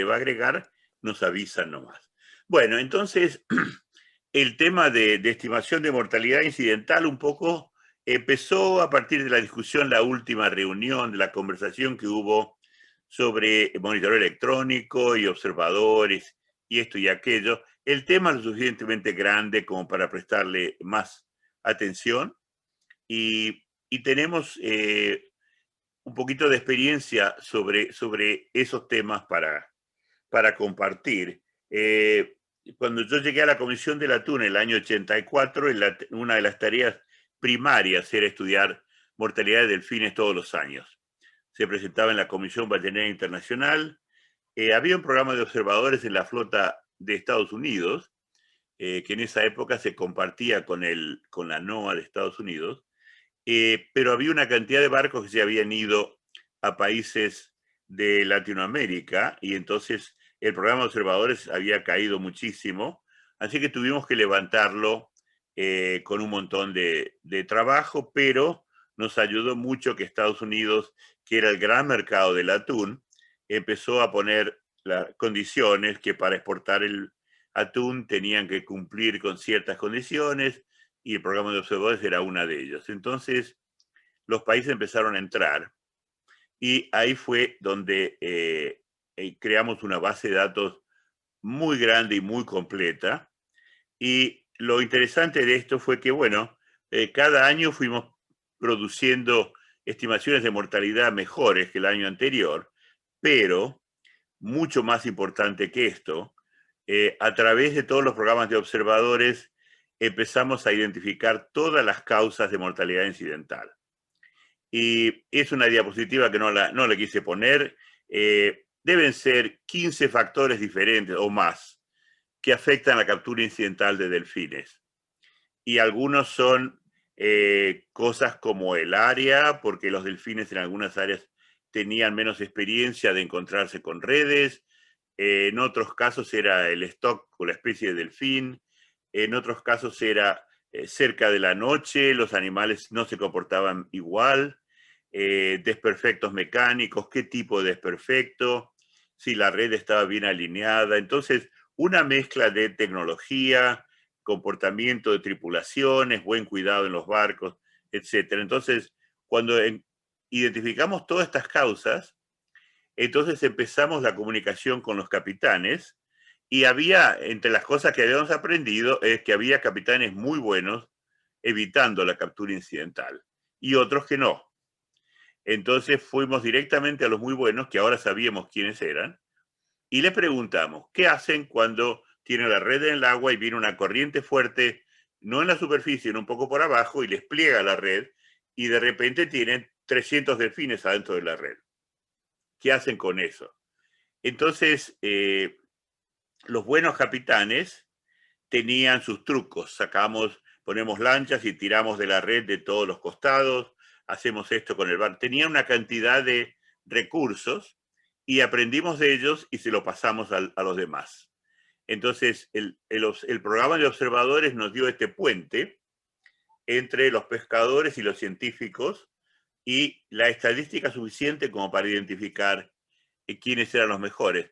va a agregar, nos avisan nomás. Bueno, entonces, el tema de estimación de mortalidad incidental un poco empezó a partir de la discusión, la última reunión, de la conversación que hubo sobre monitoreo electrónico y observadores y esto y aquello. El tema es lo suficientemente grande como para prestarle más atención y tenemos un poquito de experiencia sobre esos temas para compartir. Cuando yo llegué a la Comisión del Atún en el año 84, una de las tareas primarias era estudiar mortalidad de delfines todos los años. Se presentaba en la Comisión Ballenera Internacional. Había un programa de observadores en la flota de Estados Unidos, que en esa época se compartía con la NOAA de Estados Unidos, pero había una cantidad de barcos que se habían ido a países de Latinoamérica y entonces el programa de observadores había caído muchísimo, así que tuvimos que levantarlo con un montón de trabajo, pero nos ayudó mucho que Estados Unidos, que era el gran mercado del atún, empezó a poner las condiciones que para exportar el atún tenían que cumplir con ciertas condiciones y el programa de observadores era una de ellas. Entonces, los países empezaron a entrar y ahí fue donde creamos una base de datos muy grande y muy completa. Y lo interesante de esto fue que, bueno, cada año fuimos produciendo estimaciones de mortalidad mejores que el año anterior, pero mucho más importante que esto, a través de todos los programas de observadores empezamos a identificar todas las causas de mortalidad incidental. Y es una diapositiva que no la quise poner. Deben ser 15 factores diferentes o más que afectan la captura incidental de delfines. Y algunos son cosas como el área, porque los delfines en algunas áreas tenían menos experiencia de encontrarse con redes. En otros casos era el stock o la especie de delfín. En otros casos era cerca de la noche, los animales no se comportaban igual. Desperfectos mecánicos, qué tipo de desperfecto, si la red estaba bien alineada. Entonces, una mezcla de tecnología, comportamiento de tripulaciones, buen cuidado en los barcos, etcétera. Entonces, cuando identificamos todas estas causas, entonces empezamos la comunicación con los capitanes y había, entre las cosas que habíamos aprendido, es que había capitanes muy buenos evitando la captura incidental y otros que no. Entonces fuimos directamente a los muy buenos, que ahora sabíamos quiénes eran, y les preguntamos, ¿qué hacen cuando tienen la red en el agua y viene una corriente fuerte, no en la superficie, sino un poco por abajo, y les pliega la red, y de repente tienen 300 delfines adentro de la red? ¿Qué hacen con eso? Entonces, los buenos capitanes tenían sus trucos. Ponemos lanchas y tiramos de la red de todos los costados, hacemos esto con el barco. Tenían una cantidad de recursos y aprendimos de ellos y se lo pasamos a los demás. Entonces, el programa de observadores nos dio este puente entre los pescadores y los científicos y la estadística suficiente como para identificar quiénes eran los mejores.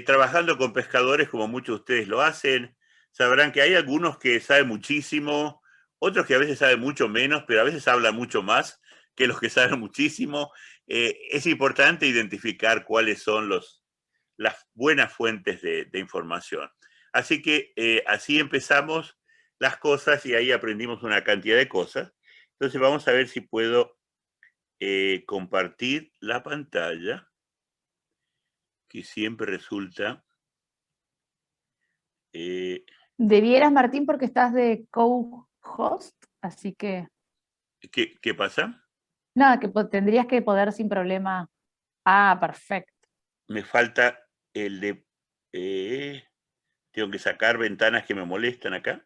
Trabajando con pescadores, como muchos de ustedes lo hacen, sabrán que hay algunos que saben muchísimo, otros que a veces saben mucho menos, pero a veces hablan mucho más que los que saben muchísimo. Es importante identificar cuáles son las buenas fuentes de información. Así que así empezamos las cosas y ahí aprendimos una cantidad de cosas. Entonces vamos a ver si puedo compartir la pantalla, que siempre resulta... Debieras, Martín, porque estás de co-host, así que... ¿Qué pasa? Nada, que tendrías que poder sin problema... Ah, perfecto. Me falta el de... tengo que sacar ventanas que me molestan acá.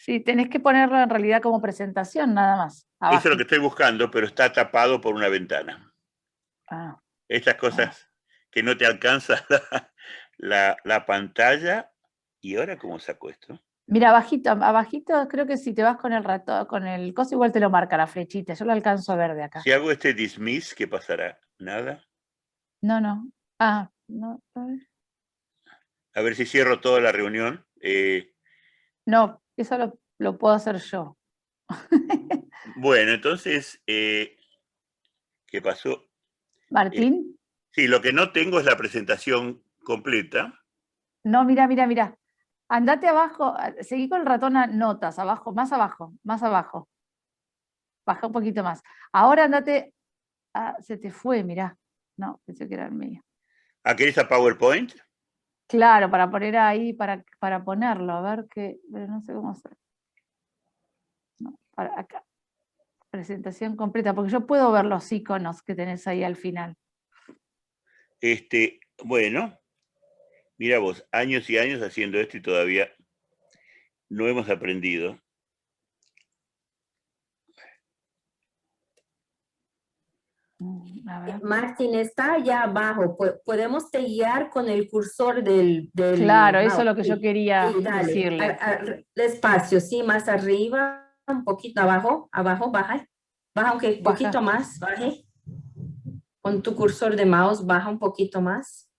Sí, tenés que ponerlo en realidad como presentación, nada más. Eso es lo que Abajito. estoy buscando, pero está tapado por una ventana. Ah, Estas cosas que no te alcanza la pantalla. ¿Y ahora cómo saco esto? mira, abajito, abajito, creo que si te vas con el ratón, con el coso, igual te lo marca la flechita. Yo lo alcanzo a ver de acá. Si hago este dismiss, ¿qué pasará? ¿Nada? No, no. Ah, no. A ver. A ver si cierro toda la reunión. No, eso lo puedo hacer yo. Bueno, entonces, ¿qué pasó? Martín, Sí, lo que no tengo es la presentación completa. no, mira. Andate abajo, seguí con el ratón a notas, abajo, más abajo, más abajo. Baja un poquito más. Ahora andate, se te fue, mirá. No, pensé que era el mío. ¿Ah, querés a PowerPoint? Claro, para poner ahí, para ponerlo, a ver qué, pero no sé cómo hacer. No, para acá. Presentación completa, porque yo puedo ver los iconos que tenés ahí al final. Bueno, mira vos, años y años haciendo esto y todavía no hemos aprendido. A ver. Martín está allá abajo. Podemos guiar con el cursor del Claro, eso es mouse. lo que yo quería Sí, dale. decirle. Despacio, sí, más arriba, un poquito abajo, baja. Baja un poquito más, baje. Con tu cursor de mouse, baja un poquito más.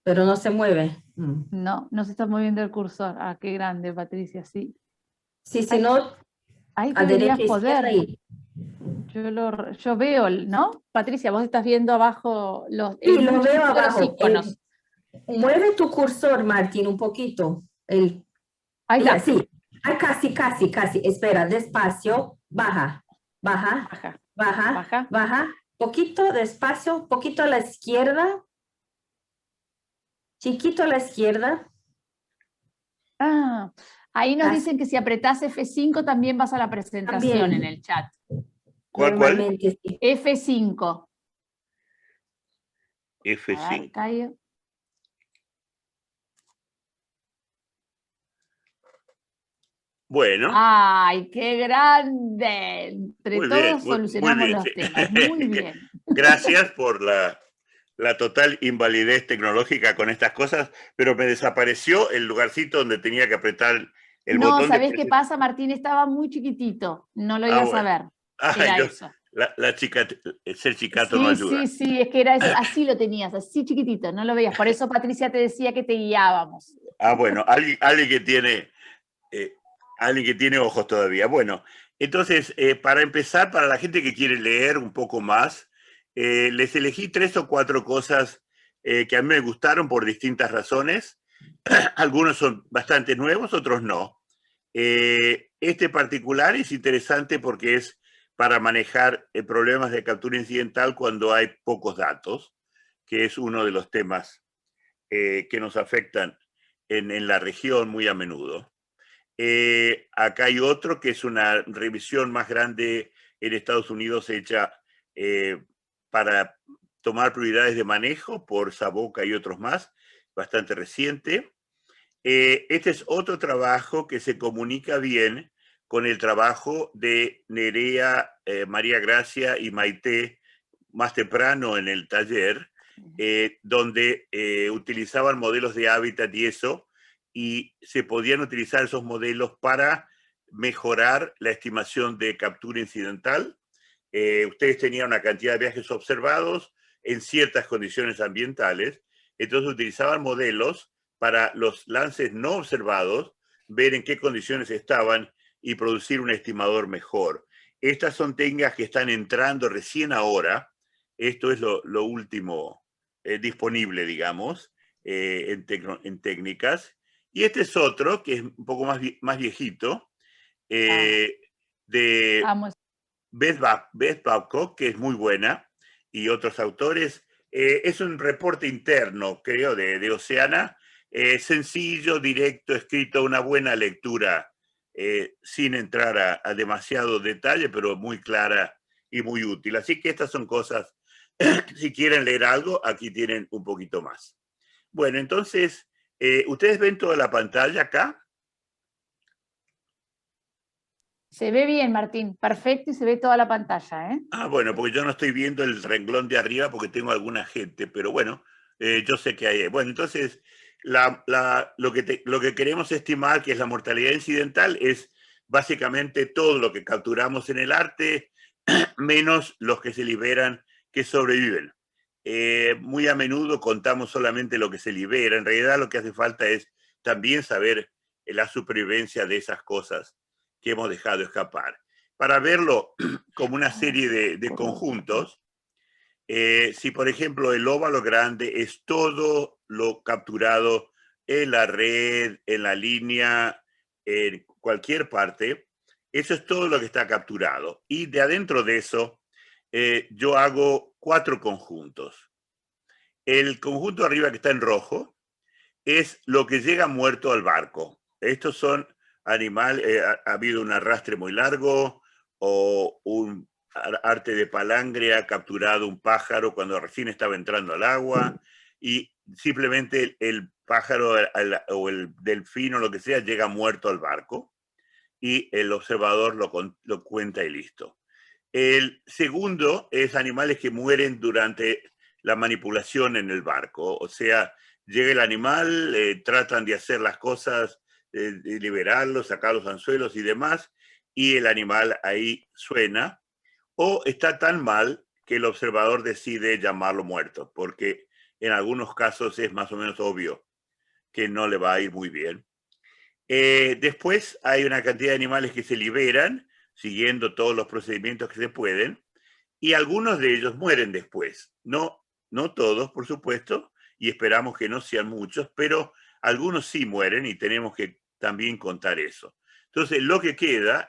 Pero no se mueve. No se está moviendo el cursor. Ah, qué grande, Patricia, sí. Sí, si no, Ahí a derecha, deberías izquierda poder. y... Yo veo, ¿no? Patricia, vos estás viendo abajo Sí, muy lo veo chiquitito los abajo. iconos. Mueve tu cursor, Martín, un poquito. Ahí Ya, está. sí. Ah, casi. Espera, despacio. Baja. Baja. Poquito despacio, poquito a la izquierda. Chiquito a la izquierda. Ah, ahí nos Casi. dicen que si apretás F5 también vas a la presentación También. en el chat. ¿Cuál? Normalmente sí. F5. A ver, F5. Cayo. Bueno, ¡Ay, qué grande! Entre muy bien, todos muy solucionamos bien. los temas. Muy bien. Gracias por la total invalidez tecnológica con estas cosas, pero me desapareció el lugarcito donde tenía que apretar el No, botón de ¿sabés qué pasa, Martín? Estaba muy chiquitito. No lo ibas a bueno. ver. Era eso. La chica, ser chicato no ayuda. Sí, es que era eso. Así lo tenías, así chiquitito, no lo veías. Por eso Patricia te decía que te guiábamos. Bueno, eh, alguien que tiene ojos todavía. Bueno, entonces, para empezar, para la gente que quiere leer un poco más, les elegí 3 o 4 cosas que a mí me gustaron por distintas razones. Algunos son bastante nuevos, otros no. Este particular es interesante porque es para manejar problemas de captura incidental cuando hay pocos datos, que es uno de los temas que nos afectan en la región muy a menudo. Acá hay otro que es una revisión más grande en Estados Unidos hecha para tomar prioridades de manejo por Saboca y otros más, bastante reciente. Este es otro trabajo que se comunica bien con el trabajo de Nerea, María Gracia y Maite más temprano en el taller, donde utilizaban modelos de hábitat y eso, y se podían utilizar esos modelos para mejorar la estimación de captura incidental. Ustedes tenían una cantidad de viajes observados en ciertas condiciones ambientales, entonces utilizaban modelos para los lances no observados, ver en qué condiciones estaban y producir un estimador mejor. Estas son técnicas que están entrando recién ahora. Esto es lo último disponible, digamos, en técnicas. Y este es otro, que es un poco más viejito, de Vamos. Beth Babcock, que es muy buena, y otros autores. Es un reporte interno, creo, de Oceana, sencillo, directo, escrito, una buena lectura, sin entrar a demasiado detalle, pero muy clara y muy útil. Así que estas son cosas, si quieren leer algo, aquí tienen un poquito más. Bueno, entonces, ¿ustedes ven toda la pantalla acá? Se ve bien, Martín, perfecto, y se ve toda la pantalla, ¿eh? Bueno, porque yo no estoy viendo el renglón de arriba porque tengo alguna gente, pero bueno, yo sé que hay. Bueno, entonces, lo que queremos estimar, que es la mortalidad incidental, es básicamente todo lo que capturamos en el arte, menos los que se liberan, que sobreviven. muy a menudo contamos solamente lo que se libera. En realidad lo que hace falta es también saber la supervivencia de esas cosas que hemos dejado escapar. Para verlo como una serie de conjuntos, si por ejemplo el óvalo grande es todo lo capturado en la red, en la línea, en cualquier parte, eso es todo lo que está capturado. Y de adentro de eso, yo hago 4 conjuntos. El conjunto arriba que está en rojo es lo que llega muerto al barco. Estos son animales, ha habido un arrastre muy largo o un arte de palangre ha capturado un pájaro cuando recién estaba entrando al agua y simplemente el pájaro o el delfín o lo que sea llega muerto al barco y el observador lo cuenta y listo. El segundo es animales que mueren durante la manipulación en el barco, o sea, llega el animal, tratan de hacer las cosas, de liberarlo, sacar los anzuelos y demás, y el animal ahí suena, o está tan mal que el observador decide llamarlo muerto, porque en algunos casos es más o menos obvio que no le va a ir muy bien. Después hay una cantidad de animales que se liberan, siguiendo todos los procedimientos que se pueden, y algunos de ellos mueren después. No todos, por supuesto, y esperamos que no sean muchos, pero algunos sí mueren y tenemos que también contar eso. Entonces, lo que queda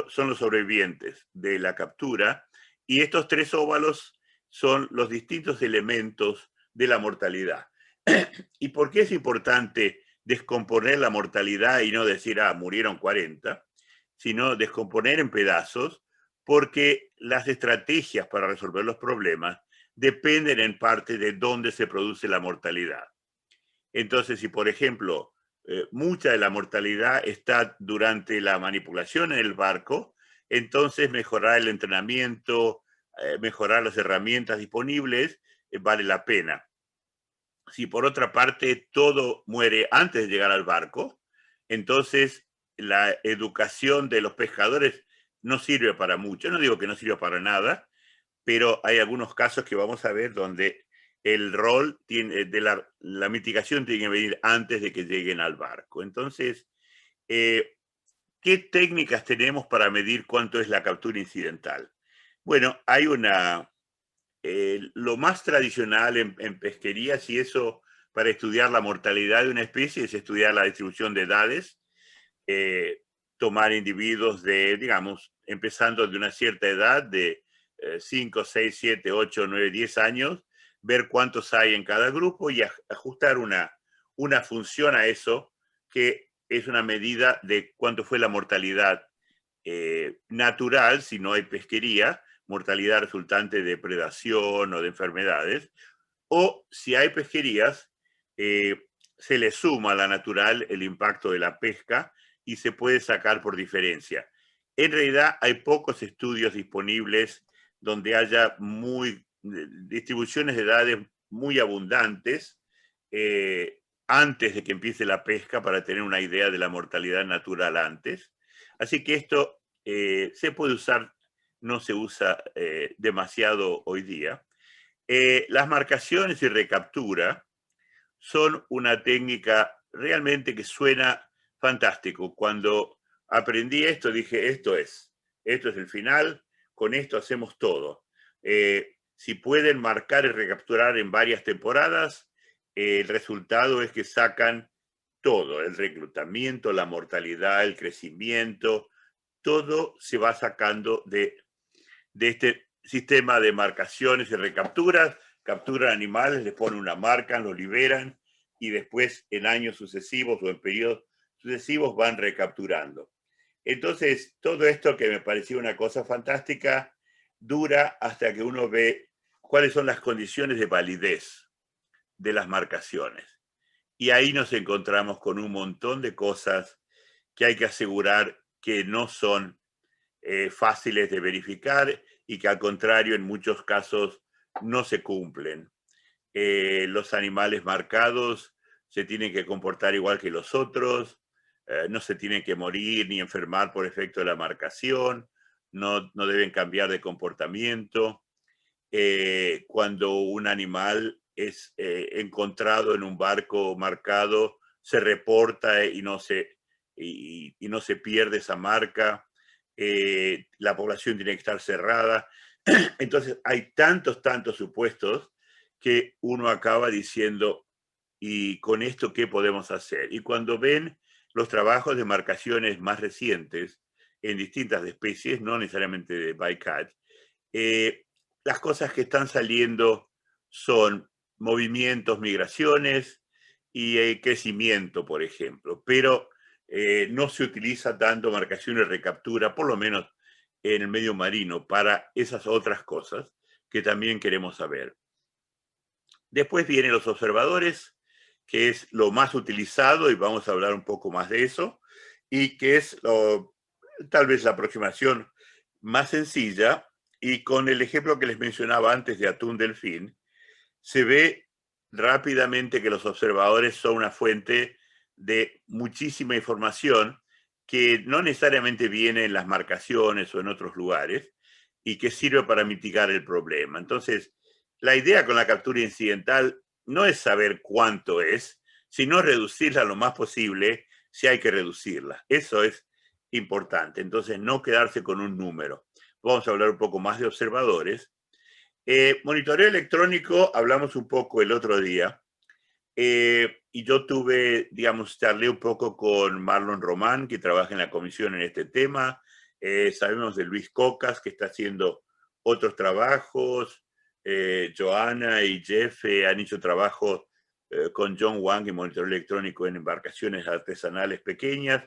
son los sobrevivientes de la captura, y estos 3 óvalos son los distintos elementos de la mortalidad. ¿Y por qué es importante descomponer la mortalidad y no decir, murieron 40, sino descomponer en pedazos? Porque las estrategias para resolver los problemas dependen en parte de dónde se produce la mortalidad. Entonces, si por ejemplo, mucha de la mortalidad está durante la manipulación en el barco, entonces mejorar el entrenamiento, mejorar las herramientas disponibles, vale la pena. Si por otra parte todo muere antes de llegar al barco, entonces la educación de los pescadores no sirve para mucho. No digo que no sirva para nada, pero hay algunos casos que vamos a ver donde el rol de la mitigación tiene que venir antes de que lleguen al barco. Entonces, ¿qué técnicas tenemos para medir cuánto es la captura incidental? Bueno, hay lo más tradicional en pesquerías y eso para estudiar la mortalidad de una especie es estudiar la distribución de edades, tomar individuos de, digamos, empezando de una cierta edad, de 5, 6, 7, 8, 9, 10 años, ver cuántos hay en cada grupo y ajustar una función a eso, que es una medida de cuánto fue la mortalidad natural, si no hay pesquería, mortalidad resultante de predación o de enfermedades, o si hay pesquerías, se le suma a la natural el impacto de la pesca y se puede sacar por diferencia. En realidad hay pocos estudios disponibles donde haya distribuciones de edades muy abundantes antes de que empiece la pesca para tener una idea de la mortalidad natural antes. Así que esto se puede usar, no se usa demasiado hoy día. Las marcaciones y recaptura son una técnica realmente que suena fantástico. Cuando aprendí esto dije, esto es el final, con esto hacemos todo. Si pueden marcar y recapturar en varias temporadas, el resultado es que sacan todo, el reclutamiento, la mortalidad, el crecimiento, todo se va sacando de este sistema de marcaciones y recapturas. Capturan animales, les ponen una marca, los liberan y después en años sucesivos o en periodos sucesivos van recapturando. Entonces, todo esto que me pareció una cosa fantástica dura hasta que uno ve cuáles son las condiciones de validez de las marcaciones. Y ahí nos encontramos con un montón de cosas que hay que asegurar que no son fáciles de verificar y que al contrario en muchos casos no se cumplen. Los animales marcados se tienen que comportar igual que los otros, no se tienen que morir ni enfermar por efecto de la marcación, no deben cambiar de comportamiento. cuando un animal es encontrado en un barco marcado, se reporta y no se pierde esa marca. La población tiene que estar cerrada. Entonces hay tantos supuestos que uno acaba diciendo, ¿y con esto qué podemos hacer? Y cuando ven los trabajos de marcaciones más recientes en distintas especies, no necesariamente de bycatch, las cosas que están saliendo son movimientos, migraciones y crecimiento, por ejemplo, pero no se utiliza tanto marcación y recaptura, por lo menos en el medio marino, para esas otras cosas que también queremos saber. Después vienen los observadores, que es lo más utilizado, y vamos a hablar un poco más de eso, y que es tal vez la aproximación más sencilla, y con el ejemplo que les mencionaba antes de atún delfín, se ve rápidamente que los observadores son una fuente de muchísima información que no necesariamente viene en las marcaciones o en otros lugares y que sirve para mitigar el problema. Entonces, la idea con la captura incidental no es saber cuánto es, sino reducirla lo más posible si hay que reducirla. Eso es importante. Entonces, no quedarse con un número. Vamos a hablar un poco más de observadores. Monitoreo electrónico, hablamos un poco el otro día. Y yo charlé un poco con Marlon Román, que trabaja en la comisión en este tema. Sabemos de Luis Cocas, que está haciendo otros trabajos. Joana y Jeff han hecho trabajo con John Wang en monitoreo electrónico en embarcaciones artesanales pequeñas.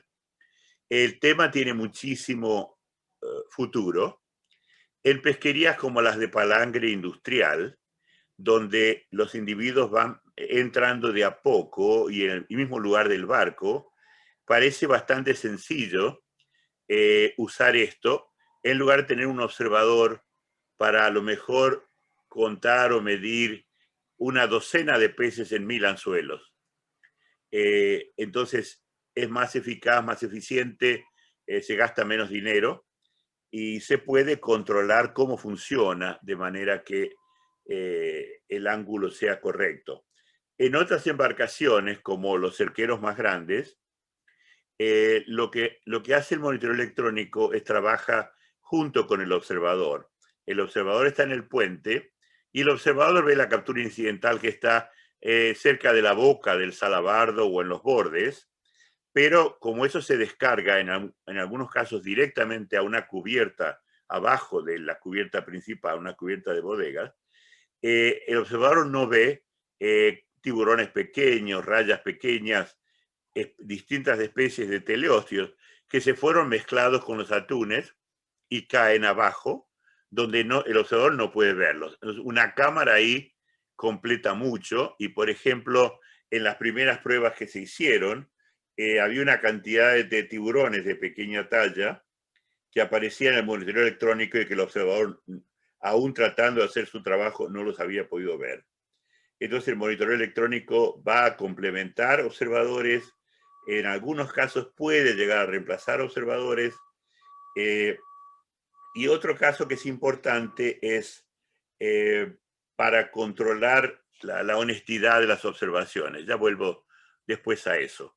El tema tiene muchísimo futuro. En pesquerías como las de palangre industrial, donde los individuos van entrando de a poco y en el mismo lugar del barco, parece bastante sencillo usar esto, en lugar de tener un observador para a lo mejor contar o medir una docena de peces en 1000 anzuelos. Entonces es más eficaz, más eficiente, se gasta menos dinero y se puede controlar cómo funciona de manera que el ángulo sea correcto. En otras embarcaciones, como los cerqueros más grandes, lo que hace el monitoreo electrónico es trabaja junto con el observador. El observador está en el puente y el observador ve la captura incidental que está cerca de la boca del salabardo o en los bordes, pero como eso se descarga en algunos casos directamente a una cubierta abajo de la cubierta principal, una cubierta de bodegas, el observador no ve tiburones pequeños, rayas pequeñas, distintas especies de teleostios que se fueron mezclados con los atunes y caen abajo, donde el observador no puede verlos. Una cámara ahí completa mucho y, por ejemplo, en las primeras pruebas que se hicieron, había una cantidad de tiburones de pequeña talla que aparecían en el monitoreo electrónico y que el observador, aún tratando de hacer su trabajo, no los había podido ver. Entonces el monitoreo electrónico va a complementar observadores, en algunos casos puede llegar a reemplazar observadores, y otro caso que es importante es para controlar la honestidad de las observaciones. Ya vuelvo después a eso.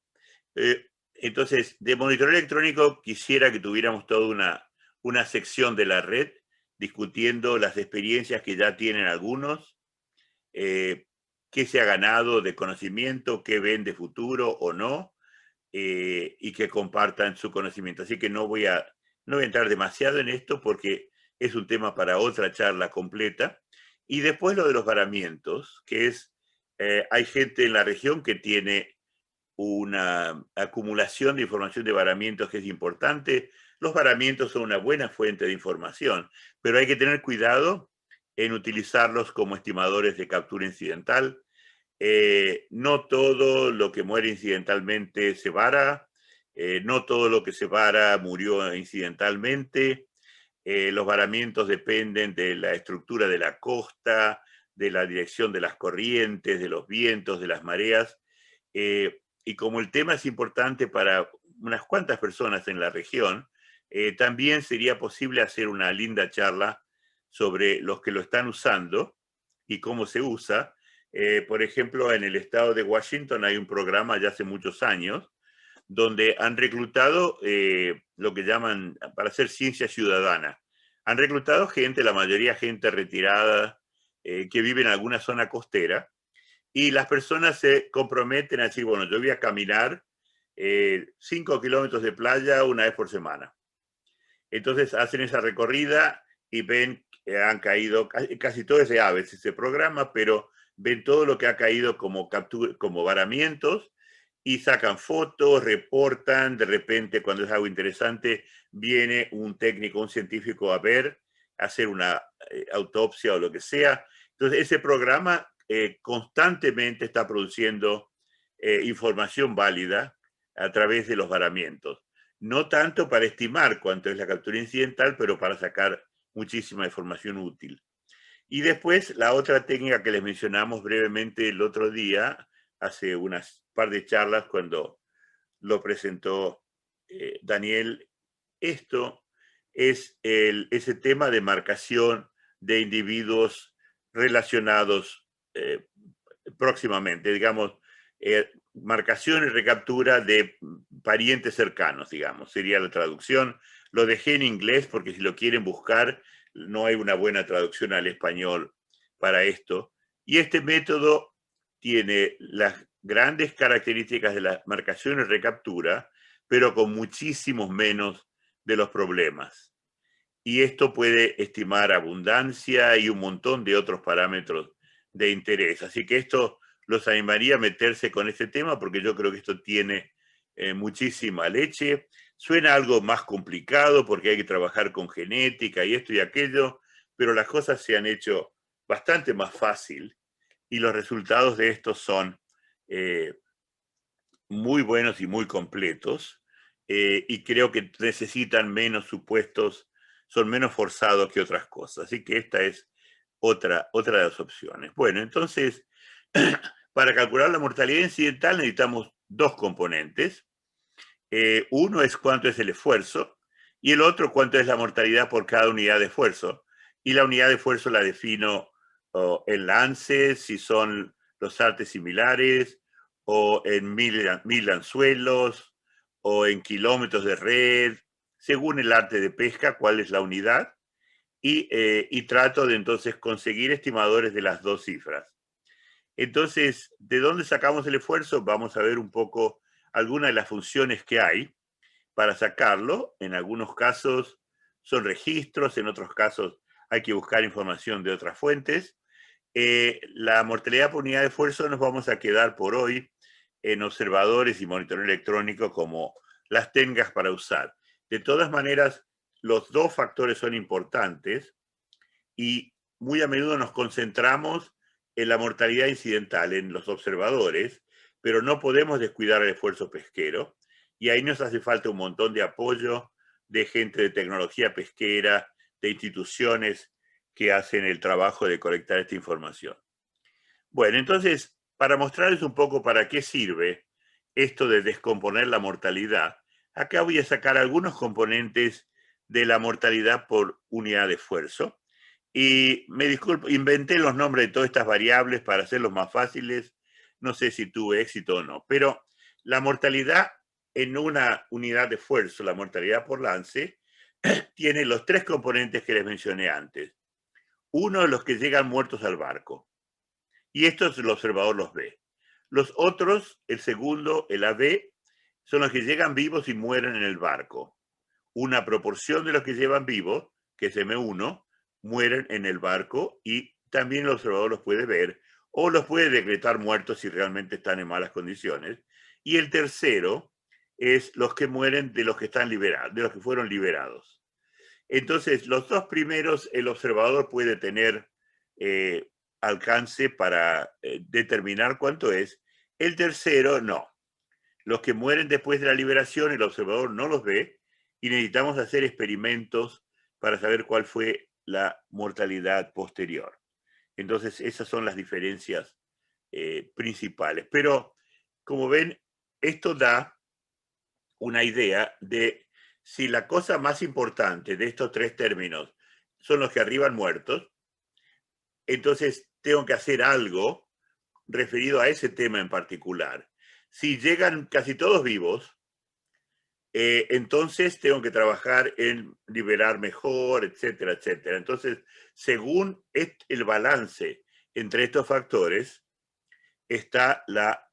Entonces, de monitoreo electrónico quisiera que tuviéramos toda una sección de la red discutiendo las experiencias que ya tienen algunos, qué se ha ganado de conocimiento, qué ven de futuro o no, y que compartan su conocimiento. Así que no voy a entrar demasiado en esto porque es un tema para otra charla completa. Y después lo de los varamientos, que es, hay gente en la región que tiene una acumulación de información de varamientos que es importante. Los varamientos son una buena fuente de información, pero hay que tener cuidado en utilizarlos como estimadores de captura incidental. No todo lo que muere incidentalmente se vara, no todo lo que se vara murió incidentalmente. Los varamientos dependen de la estructura de la costa, de la dirección de las corrientes, de los vientos, de las mareas. Y como el tema es importante para unas cuantas personas en la región, también sería posible hacer una linda charla sobre los que lo están usando y cómo se usa. Por ejemplo, en el estado de Washington hay un programa ya hace muchos años donde han reclutado lo que llaman para hacer ciencia ciudadana. Han reclutado gente, la mayoría gente retirada, que vive en alguna zona costera, y las personas se comprometen a decir, bueno, yo voy a caminar 5 kilómetros de playa una vez por semana. Entonces hacen esa recorrida y ven que han caído, casi todo es de aves ese programa, pero ven todo lo que ha caído como varamientos y sacan fotos, reportan, de repente cuando es algo interesante viene un técnico, un científico a ver, a hacer una autopsia o lo que sea. Entonces ese programa constantemente está produciendo información válida a través de los varamientos. No tanto para estimar cuánto es la captura incidental, pero para sacar muchísima información útil. Y después la otra técnica que les mencionamos brevemente el otro día, hace unas par de charlas cuando lo presentó Daniel, esto es ese tema de marcación de individuos relacionados próximamente, digamos, marcación y recaptura de parientes cercanos, digamos, sería la traducción. Lo dejé en inglés porque si lo quieren buscar, no hay una buena traducción al español para esto. Y este método tiene las grandes características de la marcación y recaptura, pero con muchísimos menos de los problemas. Y esto puede estimar abundancia y un montón de otros parámetros de interés. Así que esto los animaría a meterse con este tema porque yo creo que esto tiene muchísima leche. Suena algo más complicado porque hay que trabajar con genética y esto y aquello, pero las cosas se han hecho bastante más fácil y los resultados de esto son muy buenos y muy completos y creo que necesitan menos supuestos, son menos forzados que otras cosas. Así que esta es otra de las opciones. Bueno, entonces, para calcular la mortalidad incidental necesitamos dos componentes. Uno es cuánto es el esfuerzo y el otro cuánto es la mortalidad por cada unidad de esfuerzo. Y la unidad de esfuerzo la defino en lances, si son los artes similares, o en mil anzuelos, o en kilómetros de red, según el arte de pesca, cuál es la unidad. Y trato de entonces conseguir estimadores de las dos cifras. Entonces, ¿de dónde sacamos el esfuerzo? Vamos a ver un poco algunas de las funciones que hay para sacarlo. En algunos casos son registros, en otros casos hay que buscar información de otras fuentes. La mortalidad por unidad de esfuerzo nos vamos a quedar por hoy en observadores y monitoreo electrónico como las técnicas para usar. De todas maneras, los dos factores son importantes y muy a menudo nos concentramos en la mortalidad incidental, en los observadores, pero no podemos descuidar el esfuerzo pesquero y ahí nos hace falta un montón de apoyo de gente de tecnología pesquera, de instituciones que hacen el trabajo de colectar esta información. Bueno, entonces, para mostrarles un poco para qué sirve esto de descomponer la mortalidad, acá voy a sacar algunos componentes de la mortalidad por unidad de esfuerzo. Y me disculpo, inventé los nombres de todas estas variables para hacerlos más fáciles. No sé si tuve éxito o no, pero la mortalidad en una unidad de esfuerzo, la mortalidad por lance, tiene los tres componentes que les mencioné antes. Uno de los que llegan muertos al barco. Y estos el observador los ve. Los otros, el segundo, el AB, son los que llegan vivos y mueren en el barco. Una proporción de los que llevan vivos, que es M1, mueren en el barco y también el observador los puede ver o los puede decretar muertos si realmente están en malas condiciones. Y el tercero es los que mueren de los que están liberados, de los que fueron liberados. Entonces, los dos primeros el observador puede tener alcance para determinar cuánto es. El tercero, no. Los que mueren después de la liberación, el observador no los ve y necesitamos hacer experimentos para saber cuál fue la mortalidad posterior. Entonces, esas son las diferencias principales. Pero, como ven, esto da una idea de si la cosa más importante de estos tres términos son los que arriban muertos. Entonces tengo que hacer algo referido a ese tema en particular. Si llegan casi todos vivos, entonces tengo que trabajar en liberar mejor, etcétera, etcétera. Entonces, según el balance entre estos factores, está la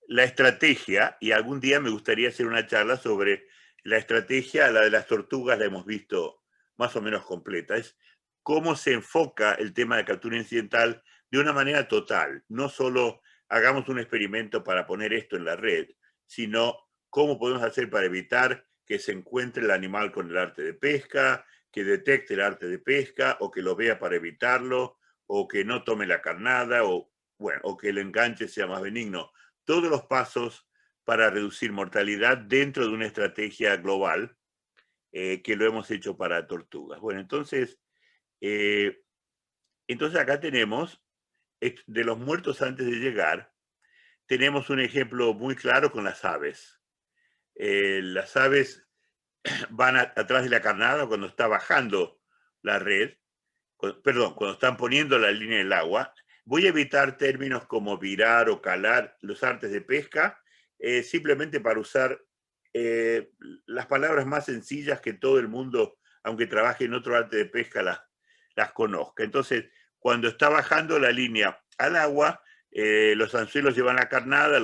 estrategia, y algún día me gustaría hacer una charla sobre la estrategia, la de las tortugas la hemos visto más o menos completa, es cómo se enfoca el tema de captura incidental de una manera total, no solo hagamos un experimento para poner esto en la red, sino cómo podemos hacer para evitar que se encuentre el animal con el arte de pesca, que detecte el arte de pesca, o que lo vea para evitarlo, o que no tome la carnada, o, bueno, o que el enganche sea más benigno. Todos los pasos para reducir mortalidad dentro de una estrategia global que lo hemos hecho para tortugas. Bueno, entonces acá tenemos, de los muertos antes de llegar, tenemos un ejemplo muy claro con las aves. Las aves van atrás de la carnada cuando está bajando la red, perdón, cuando están poniendo la línea del agua. Voy a evitar términos como virar o calar los artes de pesca, simplemente para usar las palabras más sencillas que todo el mundo, aunque trabaje en otro arte de pesca, las conozca. Entonces, cuando está bajando la línea al agua, los anzuelos llevan la carnada,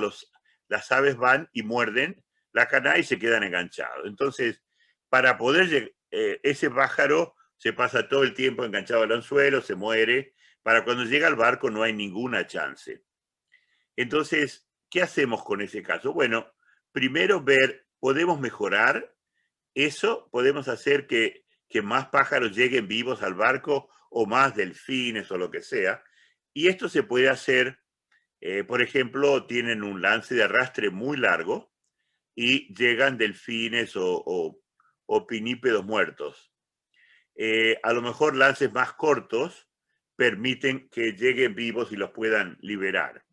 las aves van y muerden la carnada y se quedan enganchados. Entonces, para poder ese pájaro se pasa todo el tiempo enganchado al anzuelo, se muere. Para cuando llega al barco no hay ninguna chance. Entonces, ¿qué hacemos con ese caso? Bueno, primero ver, ¿podemos mejorar eso? ¿Podemos hacer que más pájaros lleguen vivos al barco o más delfines o lo que sea? Y esto se puede hacer, por ejemplo, tienen un lance de arrastre muy largo y llegan delfines o pinípedos muertos. A lo mejor lances más cortos permiten que lleguen vivos y los puedan liberar.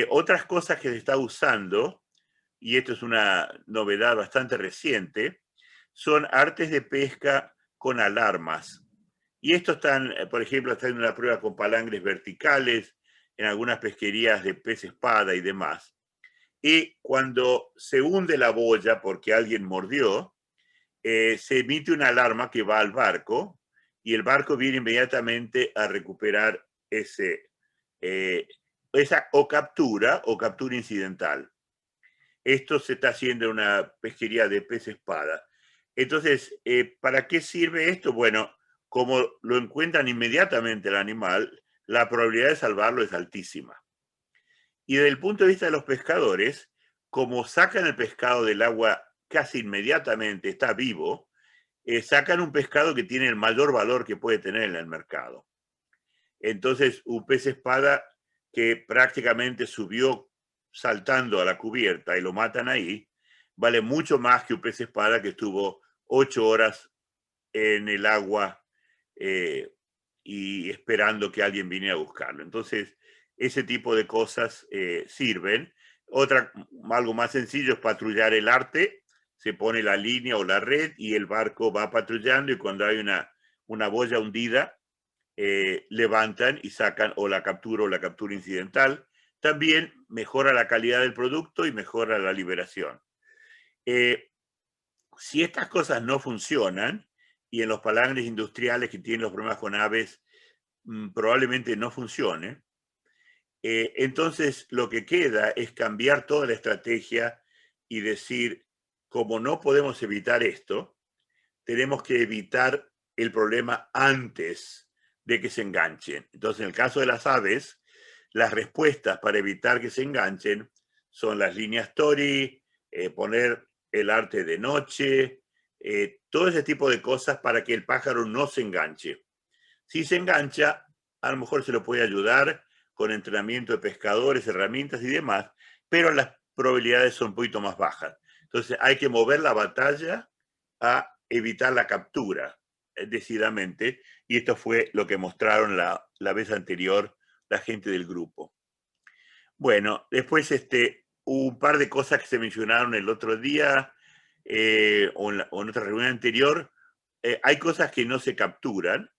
Otras cosas que se está usando, y esto es una novedad bastante reciente, son artes de pesca con alarmas. Y esto están, por ejemplo, está en una prueba con palangres verticales, en algunas pesquerías de pez espada y demás. Y cuando se hunde la boya porque alguien mordió, se emite una alarma que va al barco y el barco viene inmediatamente a recuperar esa o captura incidental. Esto se está haciendo en una pesquería de pez espada. Entonces, ¿para qué sirve esto? Bueno, como lo encuentran inmediatamente el animal, la probabilidad de salvarlo es altísima. Y desde el punto de vista de los pescadores, como sacan el pescado del agua casi inmediatamente, está vivo, sacan un pescado que tiene el mayor valor que puede tener en el mercado. Entonces, un pez espada que prácticamente subió saltando a la cubierta y lo matan ahí, vale mucho más que un pez espada que estuvo 8 horas en el agua y esperando que alguien viniera a buscarlo. Entonces, ese tipo de cosas sirven. Algo más sencillo es patrullar el arte. Se pone la línea o la red y el barco va patrullando y cuando hay una boya hundida, levantan y sacan o la captura incidental. También mejora la calidad del producto y mejora la liberación. Si estas cosas no funcionan, y en los palangres industriales que tienen los problemas con aves probablemente no funcione, entonces lo que queda es cambiar toda la estrategia y decir, como no podemos evitar esto, tenemos que evitar el problema antes de que se enganchen. Entonces, en el caso de las aves, las respuestas para evitar que se enganchen son las líneas Tori, poner el arte de noche, todo ese tipo de cosas para que el pájaro no se enganche. Si se engancha, a lo mejor se lo puede ayudar con entrenamiento de pescadores, herramientas y demás, pero las probabilidades son un poquito más bajas. Entonces hay que mover la batalla a evitar la captura decididamente, y esto fue lo que mostraron la vez anterior la gente del grupo. Bueno, después un par de cosas que se mencionaron el otro día o en otra reunión anterior. hay cosas que no se capturan.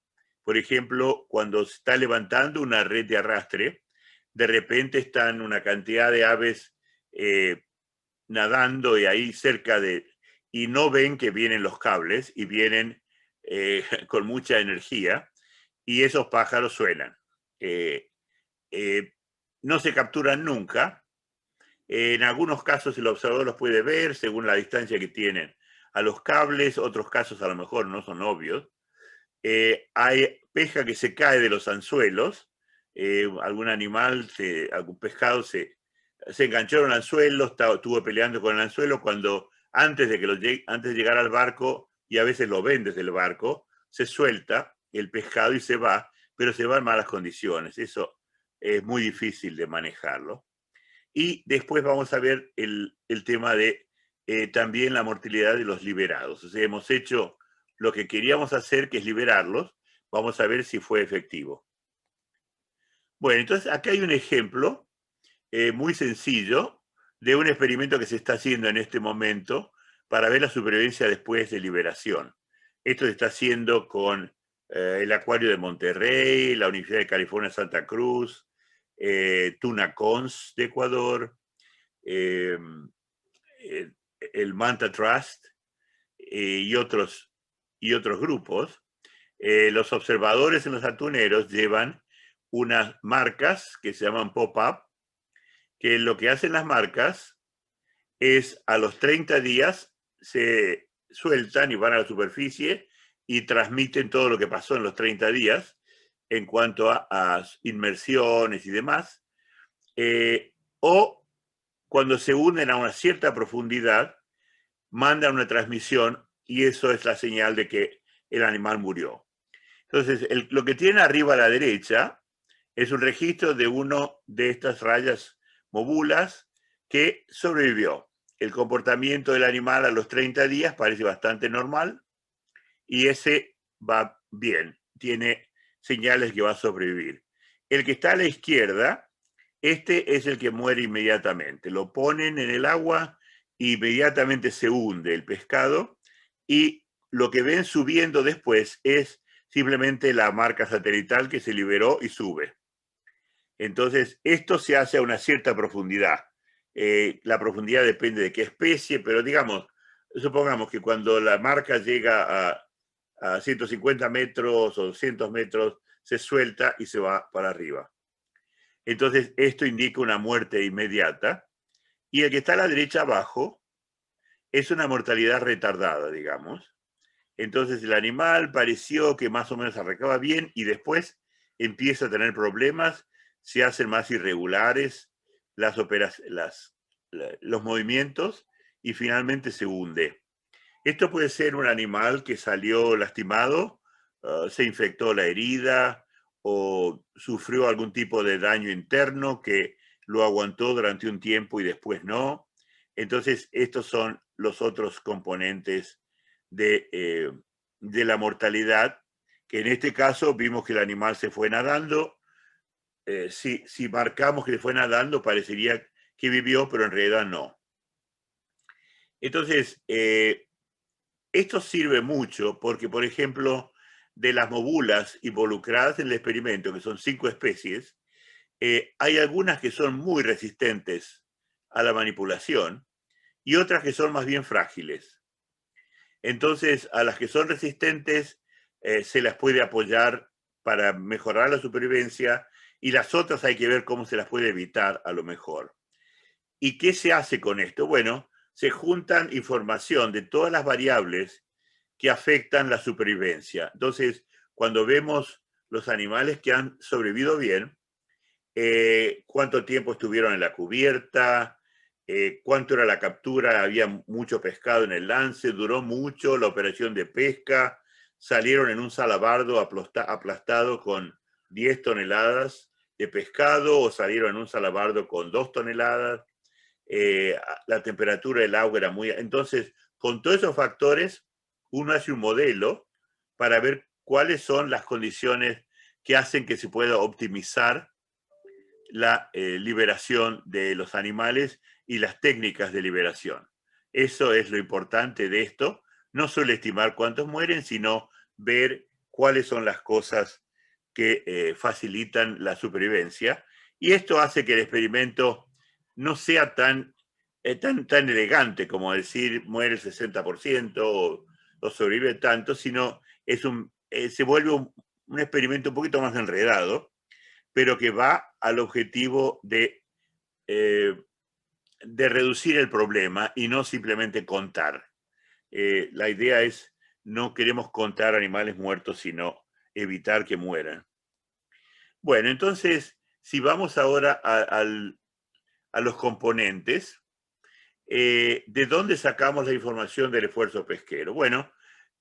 Por ejemplo, cuando se está levantando una red de arrastre, de repente están una cantidad de aves nadando y ahí cerca y no ven que vienen los cables y vienen con mucha energía y esos pájaros suenan. No se capturan nunca. En algunos casos el observador los puede ver según la distancia que tienen a los cables, otros casos a lo mejor no son obvios. Hay pesca que se cae de los anzuelos, algún animal, algún pescado se enganchó en el anzuelo, estuvo peleando con el anzuelo cuando antes de llegar al barco, y a veces lo ven desde el barco, se suelta el pescado y se va, pero se va en malas condiciones. Eso es muy difícil de manejarlo. Y después vamos a ver el tema de también la mortalidad de los liberados. O sea, hemos hecho lo que queríamos hacer, que es liberarlos. Vamos a ver si fue efectivo. Bueno, entonces acá hay un ejemplo muy sencillo de un experimento que se está haciendo en este momento para ver la supervivencia después de liberación. Esto se está haciendo con el Acuario de Monterrey, la Universidad de California Santa Cruz, Tuna Cons de Ecuador, el Manta Trust y otros grupos. Los observadores en los atuneros llevan unas marcas que se llaman pop-up, que lo que hacen las marcas es a los 30 días se sueltan y van a la superficie y transmiten todo lo que pasó en los 30 días en cuanto a inmersiones y demás, o cuando se hunden a una cierta profundidad, mandan una transmisión y eso es la señal de que el animal murió. Entonces, lo que tiene arriba a la derecha es un registro de uno de estas rayas mobulas que sobrevivió. El comportamiento del animal a los 30 días parece bastante normal y ese va bien, tiene señales que va a sobrevivir. El que está a la izquierda, este es el que muere inmediatamente. Lo ponen en el agua, inmediatamente se hunde el pescado y lo que ven subiendo después es simplemente la marca satelital que se liberó y sube. Entonces, esto se hace a una cierta profundidad. La profundidad depende de qué especie, pero digamos, supongamos que cuando la marca llega a 150 metros o 200 metros, se suelta y se va para arriba. Entonces, esto indica una muerte inmediata. Y el que está a la derecha abajo es una mortalidad retardada, digamos. Entonces, el animal pareció que más o menos arrancaba bien y después empieza a tener problemas, se hacen más irregulares los movimientos y finalmente se hunde. Esto puede ser un animal que salió lastimado, se infectó la herida o sufrió algún tipo de daño interno que lo aguantó durante un tiempo y después no. Entonces, estos son los otros componentes de la mortalidad, que en este caso vimos que el animal se fue nadando. Si marcamos que se fue nadando, parecería que vivió, pero en realidad no. Entonces, esto sirve mucho porque, por ejemplo, de las mobulas involucradas en el experimento, que son 5 especies, hay algunas que son muy resistentes a la manipulación y otras que son más bien frágiles. Entonces, a las que son resistentes se las puede apoyar para mejorar la supervivencia y las otras hay que ver cómo se las puede evitar a lo mejor. ¿Y qué se hace con esto? Bueno, se juntan información de todas las variables que afectan la supervivencia. Entonces, cuando vemos los animales que han sobrevivido bien, cuánto tiempo estuvieron en la cubierta, cuánto era la captura, había mucho pescado en el lance, duró mucho la operación de pesca, salieron en un salabardo aplastado con 10 toneladas de pescado o salieron en un salabardo con 2 toneladas, la temperatura del agua era muy... Entonces, con todos esos factores, uno hace un modelo para ver cuáles son las condiciones que hacen que se pueda optimizar la liberación de los animales y las técnicas de liberación. Eso es lo importante de esto. no solo estimar cuántos mueren, sino ver cuáles son las cosas que facilitan la supervivencia. Y esto hace que el experimento no sea tan elegante como decir muere el 60% o sobrevive tanto, sino se vuelve un experimento un poquito más enredado, pero que va al objetivo de reducir el problema y no simplemente contar. La idea es, no queremos contar animales muertos, sino evitar que mueran. Bueno, entonces, si vamos ahora a los componentes, ¿de dónde sacamos la información del esfuerzo pesquero? Bueno,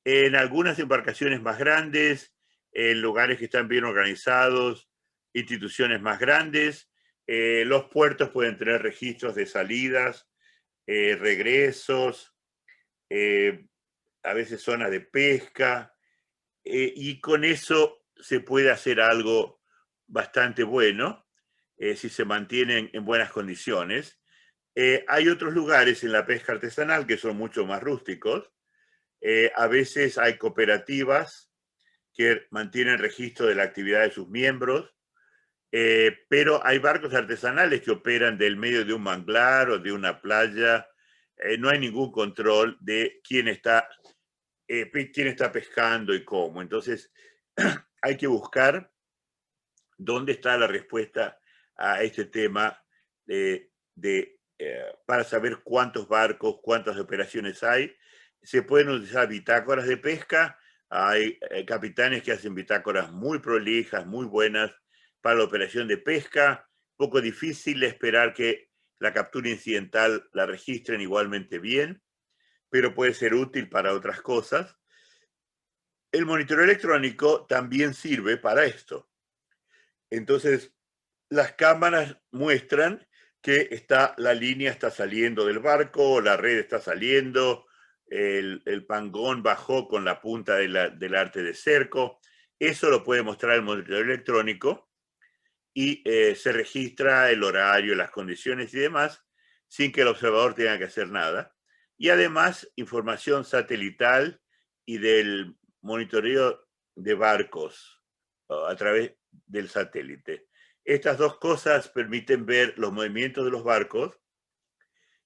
en algunas embarcaciones más grandes, en lugares que están bien organizados, instituciones más grandes, los puertos pueden tener registros de salidas, regresos, a veces zonas de pesca, y con eso se puede hacer algo bastante bueno si se mantienen en buenas condiciones. Hay otros lugares en la pesca artesanal que son mucho más rústicos. A veces hay cooperativas que mantienen registro de la actividad de sus miembros, pero hay barcos artesanales que operan del medio de un manglar o de una playa. No hay ningún control de quién está pescando y cómo. Entonces, hay que buscar dónde está la respuesta a este tema para saber cuántos barcos, cuántas operaciones hay. Se pueden utilizar bitácoras de pesca. Hay capitanes que hacen bitácoras muy prolijas, muy buenas para la operación de pesca. Poco difícil esperar que la captura incidental la registren igualmente bien, pero puede ser útil para otras cosas. El monitoreo electrónico también sirve para esto. Entonces, las cámaras muestran que la línea está saliendo del barco, la red está saliendo, el pangón bajó con la punta del arte de cerco. Eso lo puede mostrar el monitoreo electrónico y se registra el horario, las condiciones y demás, sin que el observador tenga que hacer nada. Y además, información satelital y del monitoreo de barcos a través del satélite. Estas dos cosas permiten ver los movimientos de los barcos,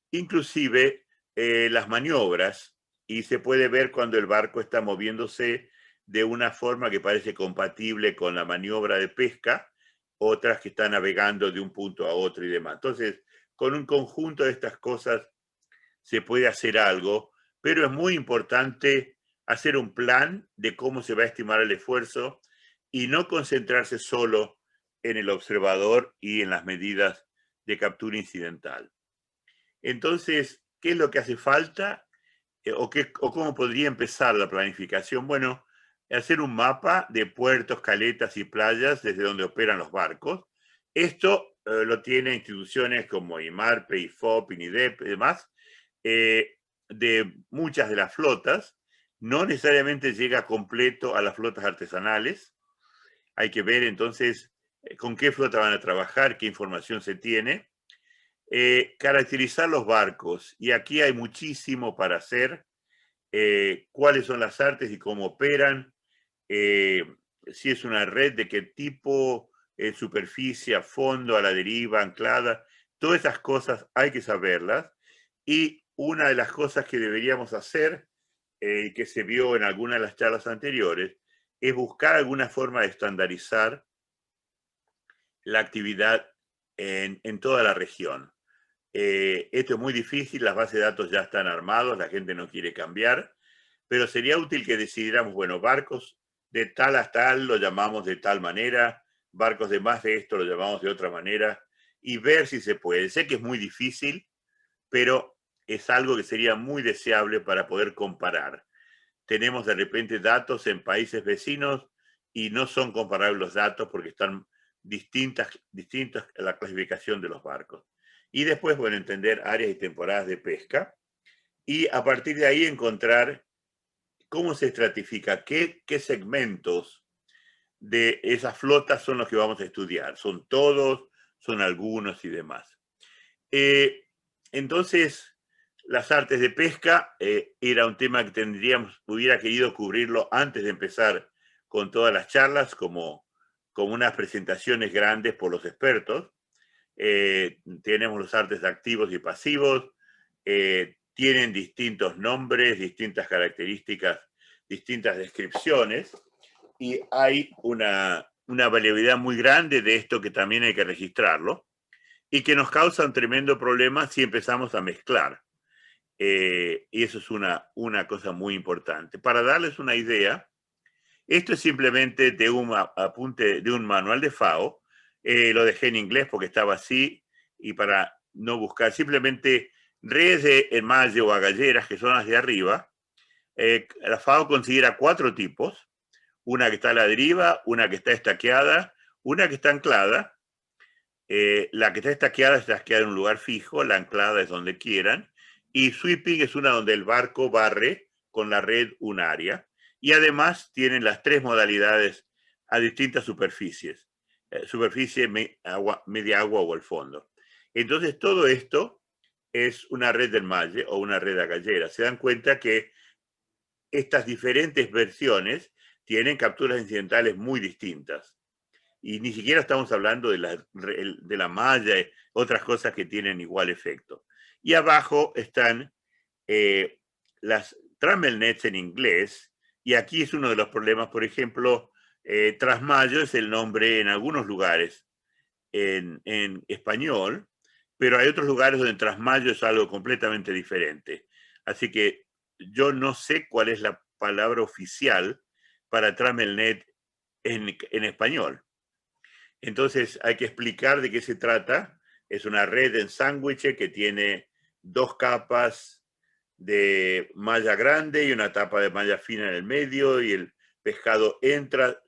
inclusive las maniobras, y se puede ver cuando el barco está moviéndose de una forma que parece compatible con la maniobra de pesca, otras que están navegando de un punto a otro y demás. Entonces, con un conjunto de estas cosas se puede hacer algo, pero es muy importante hacer un plan de cómo se va a estimar el esfuerzo y no concentrarse solo en el observador y en las medidas de captura incidental. Entonces, ¿qué es lo que hace falta? ¿O cómo podría empezar la planificación? Bueno, hacer un mapa de puertos, caletas y playas desde donde operan los barcos. Esto lo tienen instituciones como IMARPE, IFOP, INIDEP y demás, de muchas de las flotas. No necesariamente llega completo a las flotas artesanales. Hay que ver entonces con qué flota van a trabajar, qué información se tiene. Caracterizar los barcos, y aquí hay muchísimo para hacer. Cuáles son las artes y cómo operan, si es una red, de qué tipo, superficie, a fondo, a la deriva, anclada. Todas esas cosas hay que saberlas. Y una de las cosas que deberíamos hacer, que se vio en alguna de las charlas anteriores, es buscar alguna forma de estandarizar la actividad en toda la región. Esto es muy difícil, las bases de datos ya están armados, la gente no quiere cambiar, pero sería útil que decidiéramos, bueno, barcos de tal a tal lo llamamos de tal manera, barcos de más de esto lo llamamos de otra manera, y ver si se puede. Sé que es muy difícil, pero es algo que sería muy deseable para poder comparar. Tenemos de repente datos en países vecinos y no son comparables los datos porque están distintas la clasificación de los barcos. Y después, bueno, entender áreas y temporadas de pesca y a partir de ahí encontrar cómo se estratifica, qué segmentos de esas flotas son los que vamos a estudiar. ¿Son todos? ¿Son algunos y demás? Entonces, Las artes de pesca era un tema que hubiera querido cubrirlo antes de empezar con todas las charlas, como unas presentaciones grandes por los expertos. Tenemos los artes activos y pasivos, tienen distintos nombres, distintas características, distintas descripciones, y hay una variabilidad muy grande de esto que también hay que registrarlo, y que nos causa un tremendo problema si empezamos a mezclar. Y eso es una cosa muy importante. Para darles una idea, esto es simplemente de un apunte de un manual de FAO. Lo dejé en inglés porque estaba así, y para no buscar, simplemente redes de malle o agalleras, que son las de arriba. La FAO considera 4 tipos: una que está a la deriva, una que está estaqueada, una que está anclada. La que está estaqueada en un lugar fijo, la anclada es donde quieran, y sweeping es una donde el barco barre con la red un área, y además tienen las 3 modalidades a distintas superficies: superficie, media agua o el fondo. Entonces todo esto es una red del malle o una red agallera. Se dan cuenta que estas diferentes versiones tienen capturas incidentales muy distintas. Y ni siquiera estamos hablando de la malla, otras cosas que tienen igual efecto. Y abajo están las trammel nets en inglés, y aquí es uno de los problemas. Por ejemplo, trasmayo es el nombre en algunos lugares en español, pero hay otros lugares donde trasmayo es algo completamente diferente. Así que yo no sé cuál es la palabra oficial para trammel net en español. Entonces hay que explicar de qué se trata. Es una red en sándwich que tiene 2 capas de malla grande y una tapa de malla fina en el medio, y el pescado entra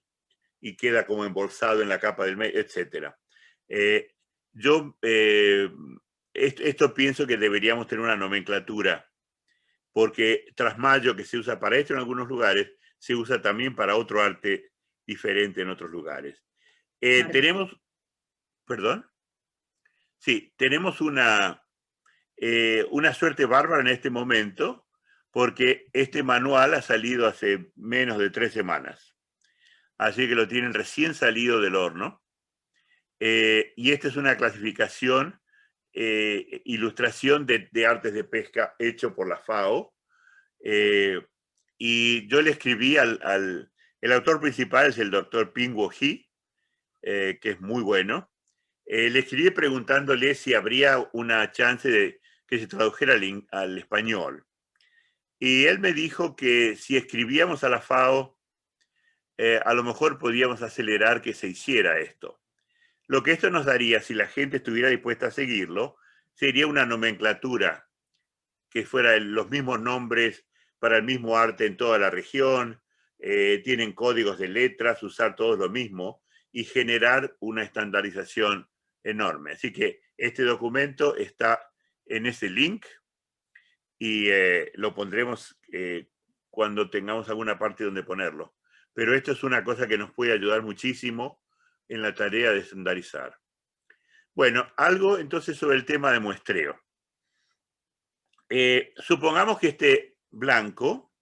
y queda como embolsado en la capa del medio, etc. Esto pienso que deberíamos tener una nomenclatura, porque trasmayo, que se usa para esto en algunos lugares, se usa también para otro arte diferente en otros lugares. Claro. Tenemos, perdón, sí, tenemos una suerte bárbara en este momento, porque este manual ha salido hace menos de 3 semanas. Así que lo tienen recién salido del horno. Y esta es una clasificación, ilustración de artes de pesca hecho por la FAO. Y yo le escribí el autor principal es el doctor Pingwo He, que es muy bueno. Le escribí preguntándole si habría una chance de que se tradujera al español. Y él me dijo que si escribíamos a la FAO, a lo mejor podíamos acelerar que se hiciera esto. Lo que esto nos daría, si la gente estuviera dispuesta a seguirlo, sería una nomenclatura que fuera los mismos nombres para el mismo arte en toda la región, tienen códigos de letras, usar todos lo mismo y generar una estandarización enorme. Así que este documento está en ese link, y lo pondremos cuando tengamos alguna parte donde ponerlo. Pero esto es una cosa que nos puede ayudar muchísimo en la tarea de estandarizar. Bueno, algo entonces sobre el tema de muestreo. Supongamos que este blanco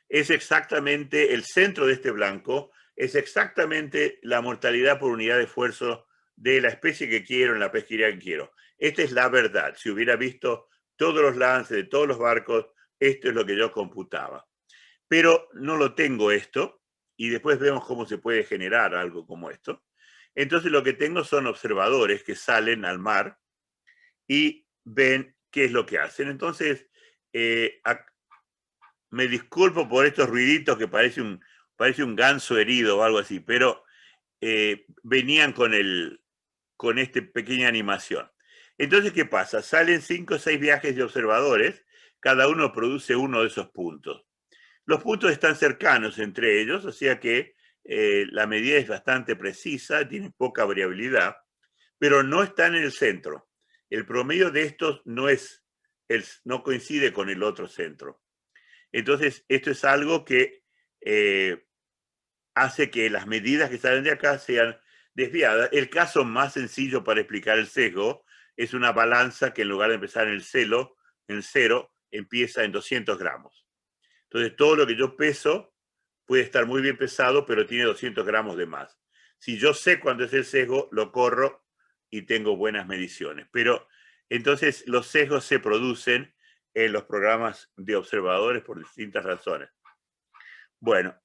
es exactamente, el centro de este blanco es exactamente la mortalidad por unidad de esfuerzo de la especie que quiero en la pesquería que quiero. Esta es la verdad. Si hubiera visto todos los lances de todos los barcos, esto es lo que yo computaba. Pero no lo tengo esto, y después vemos cómo se puede generar algo como esto. Entonces lo que tengo son observadores que salen al mar y ven qué es lo que hacen. Entonces, me disculpo por estos ruiditos que parece un ganso herido o algo así, pero venían con esta pequeña animación. Entonces, ¿qué pasa? Salen 5 o 6 viajes de observadores, cada uno produce uno de esos puntos. Los puntos están cercanos entre ellos, o sea que la medida es bastante precisa, tiene poca variabilidad, pero no están en el centro. El promedio de estos no coincide con el otro centro. Entonces, esto es algo que hace que las medidas que salen de acá sean desviadas. El caso más sencillo para explicar el sesgo es una balanza que, en lugar de empezar en el cero, empieza en 200 gramos. Entonces, todo lo que yo peso puede estar muy bien pesado, pero tiene 200 gramos de más. Si yo sé cuándo es el sesgo, lo corro y tengo buenas mediciones. Pero entonces los sesgos se producen en los programas de observadores por distintas razones. Bueno,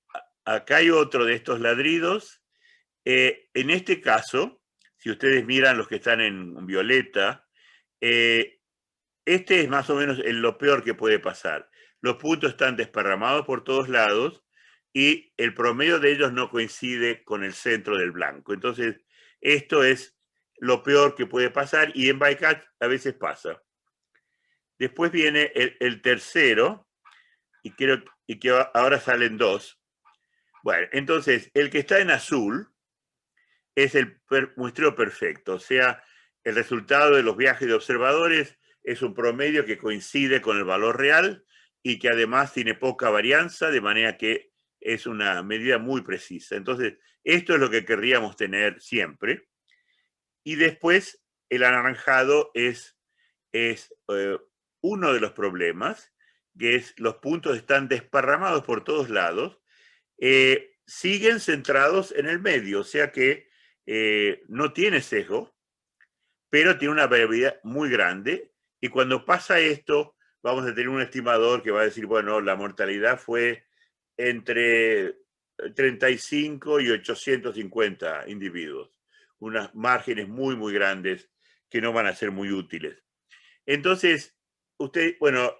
acá hay otro de estos ladridos. En este caso, si ustedes miran los que están en violeta, este es más o menos lo peor que puede pasar. Los puntos están desparramados por todos lados y el promedio de ellos no coincide con el centro del blanco. Entonces, esto es lo peor que puede pasar y en bycatch a veces pasa. Después viene el tercero y que ahora salen dos. Bueno, entonces, el que está en azul es el muestreo perfecto, o sea, el resultado de los viajes de observadores es un promedio que coincide con el valor real y que además tiene poca varianza, de manera que es una medida muy precisa. Entonces, esto es lo que querríamos tener siempre. Y después, el anaranjado es uno de los problemas, que es los puntos están desparramados por todos lados, siguen centrados en el medio, o sea que no tiene sesgo, pero tiene una variabilidad muy grande, y cuando pasa esto, vamos a tener un estimador que va a decir, bueno, la mortalidad fue entre 35 y 850 individuos, unas márgenes muy, muy grandes que no van a ser muy útiles. Entonces, bueno,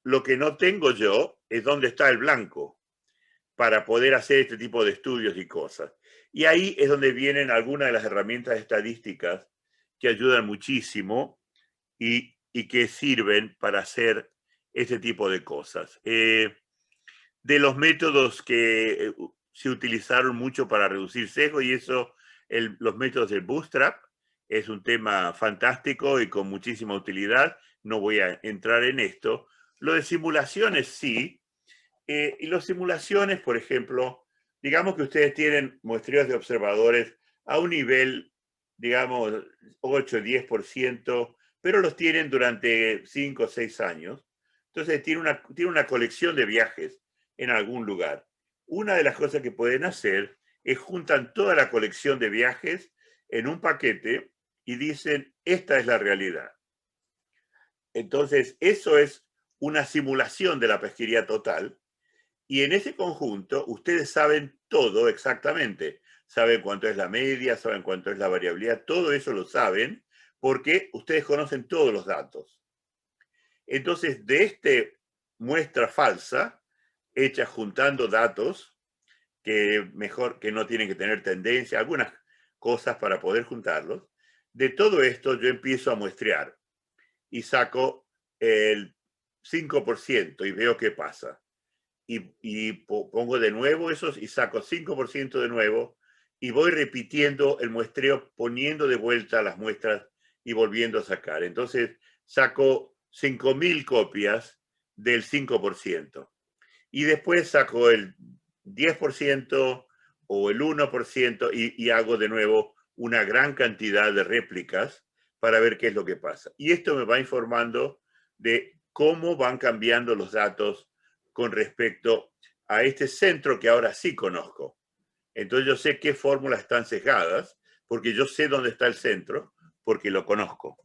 lo que no tengo yo es dónde está el blanco para poder hacer este tipo de estudios y cosas. Y ahí es donde vienen algunas de las herramientas estadísticas que ayudan muchísimo y que sirven para hacer este tipo de cosas. De los métodos que se utilizaron mucho para reducir sesgo, y eso, los métodos del Bootstrap, es un tema fantástico y con muchísima utilidad. No voy a entrar en esto. Lo de simulaciones sí. Y las simulaciones, por ejemplo, digamos que ustedes tienen muestreos de observadores a un nivel, digamos, 8-10%, pero los tienen durante 5 o 6 años. Entonces tiene una colección de viajes en algún lugar. Una de las cosas que pueden hacer es juntan toda la colección de viajes en un paquete y dicen, esta es la realidad. Entonces, eso es una simulación de la pesquería total. Y en ese conjunto, ustedes saben todo exactamente. Saben cuánto es la media, saben cuánto es la variabilidad, todo eso lo saben porque ustedes conocen todos los datos. Entonces, de esta muestra falsa, hecha juntando datos, que mejor que no tienen que tener tendencia, algunas cosas para poder juntarlos, de todo esto yo empiezo a muestrear y saco el 5% y veo qué pasa. Y pongo de nuevo esos y saco 5% de nuevo y voy repitiendo el muestreo, poniendo de vuelta las muestras y volviendo a sacar. Entonces saco 5.000 copias del 5%. Y después saco el 10% o el 1% y hago de nuevo una gran cantidad de réplicas para ver qué es lo que pasa. Y esto me va informando de cómo van cambiando los datos con respecto a este centro que ahora sí conozco. Entonces yo sé qué fórmulas están sesgadas, porque yo sé dónde está el centro, porque lo conozco.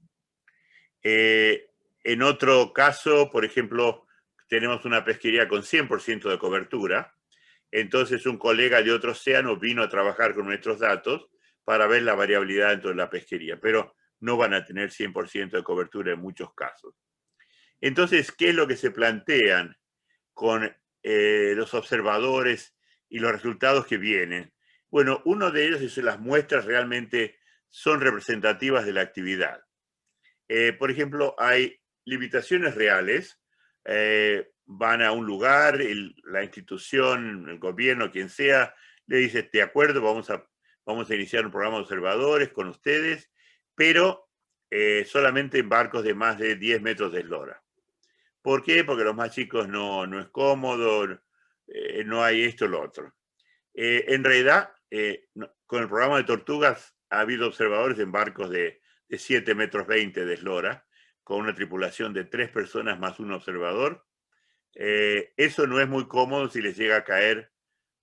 En otro caso, por ejemplo, tenemos una pesquería con 100% de cobertura. Entonces un colega de otro océano vino a trabajar con nuestros datos para ver la variabilidad dentro de la pesquería, pero no van a tener 100% de cobertura en muchos casos. Entonces, ¿qué es lo que se plantean con los observadores y los resultados que vienen? Bueno, uno de ellos es que las muestras realmente son representativas de la actividad. Por ejemplo, hay limitaciones reales, van a un lugar, la institución, el gobierno, quien sea, le dice, de acuerdo, vamos a iniciar un programa de observadores con ustedes, pero solamente en barcos de más de 10 metros de eslora. ¿Por qué? Porque los más chicos no es cómodo, no hay esto o lo otro. En realidad, con el programa de tortugas ha habido observadores en barcos de 7 metros 20 de eslora, con una tripulación de 3 personas más un observador. Eso no es muy cómodo si les llega a caer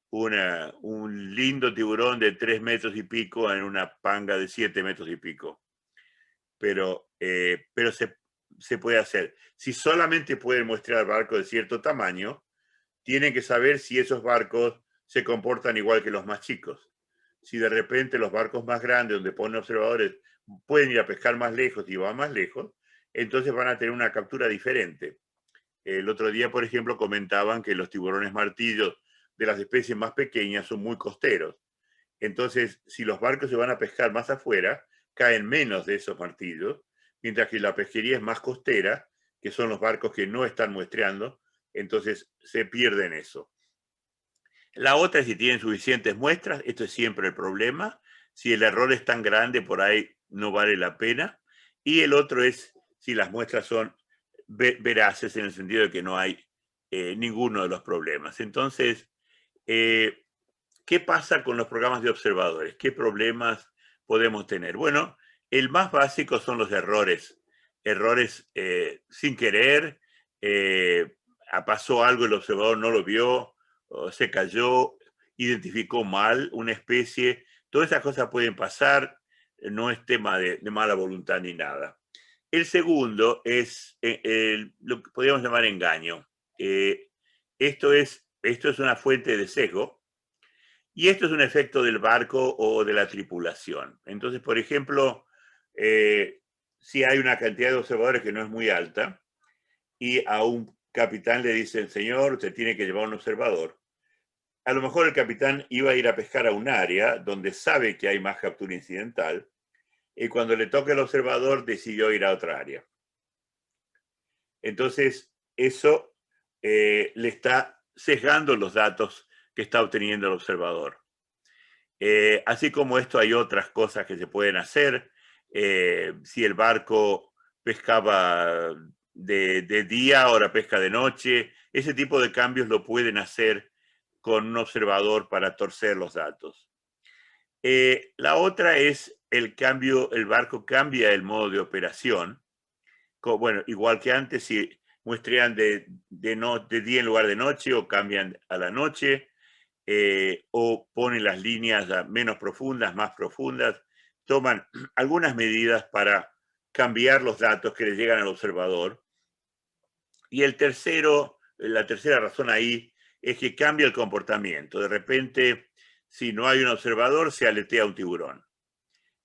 un lindo tiburón de 3 metros y pico en una panga de 7 metros y pico. Pero se puede hacer. Si solamente pueden muestrar barcos de cierto tamaño, tienen que saber si esos barcos se comportan igual que los más chicos. Si de repente los barcos más grandes, donde ponen observadores, pueden ir a pescar más lejos y van más lejos, entonces van a tener una captura diferente. El otro día, por ejemplo, comentaban que los tiburones martillos de las especies más pequeñas son muy costeros. Entonces, si los barcos se van a pescar más afuera, caen menos de esos martillos, mientras que la pesquería es más costera, que son los barcos que no están muestreando, entonces se pierden eso. La otra es si tienen suficientes muestras, esto es siempre el problema. Si el error es tan grande, por ahí no vale la pena. Y el otro es si las muestras son veraces en el sentido de que no hay ninguno de los problemas. Entonces, ¿qué pasa con los programas de observadores? ¿Qué problemas podemos tener? Bueno, el más básico son los errores. Errores sin querer, pasó algo, el observador no lo vio, se cayó, identificó mal una especie. Todas esas cosas pueden pasar, no es tema de mala voluntad ni nada. El segundo es lo que podríamos llamar engaño. Esto es una fuente de sesgo y esto es un efecto del barco o de la tripulación. Entonces, por ejemplo, si hay una cantidad de observadores que no es muy alta y a un capitán le dicen, señor, usted tiene que llevar un observador. A lo mejor el capitán iba a ir a pescar a un área donde sabe que hay más captura incidental y cuando le toca el observador decidió ir a otra área. Entonces, eso le está sesgando los datos que está obteniendo el observador. Así como esto, hay otras cosas que se pueden hacer. Si el barco pescaba de día, ahora pesca de noche, ese tipo de cambios lo pueden hacer con un observador para torcer los datos. La otra es el barco cambia el modo de operación. Bueno, igual que antes, si muestrean de día en lugar de noche o cambian a la noche, o ponen las líneas menos profundas, más profundas, toman algunas medidas para cambiar los datos que le llegan al observador. Y la tercera razón ahí es que cambia el comportamiento. De repente, si no hay un observador, se aletea un tiburón.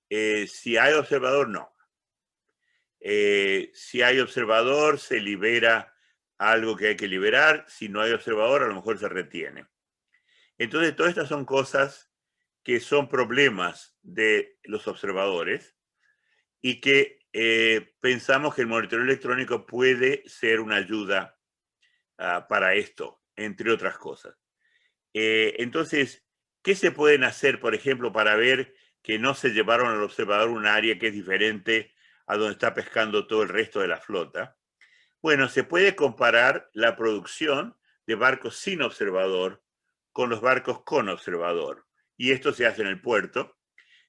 Si hay observador, no. Si hay observador, se libera algo que hay que liberar. Si no hay observador, a lo mejor se retiene. Entonces, todas estas son cosas que son problemas de los observadores y que pensamos que el monitoreo electrónico puede ser una ayuda para esto, entre otras cosas. Entonces, ¿qué se pueden hacer, por ejemplo, para ver que no se llevaron al observador un área que es diferente a donde está pescando todo el resto de la flota? Bueno, se puede comparar la producción de barcos sin observador con los barcos con observador. Y esto se hace en el puerto.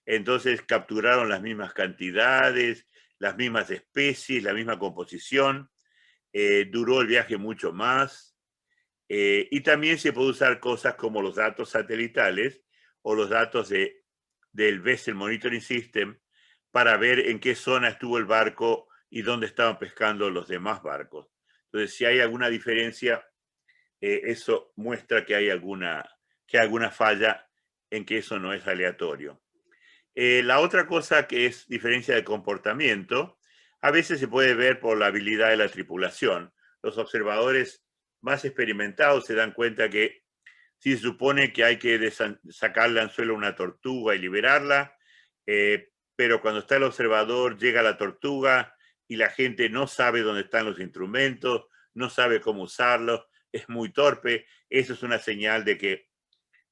Entonces capturaron las mismas cantidades, las mismas especies, la misma composición. Duró el viaje mucho más. Y también se puede usar cosas como los datos satelitales o los datos del Vessel Monitoring System para ver en qué zona estuvo el barco y dónde estaban pescando los demás barcos. Entonces, si hay alguna diferencia, eso muestra que hay alguna falla en que eso no es aleatorio. La otra cosa que es diferencia de comportamiento, a veces se puede ver por la habilidad de la tripulación. Los observadores más experimentados se dan cuenta que si se supone que hay que sacarle al suelo una tortuga y liberarla, pero cuando está el observador llega la tortuga y la gente no sabe dónde están los instrumentos, no sabe cómo usarlos, es muy torpe, eso es una señal de que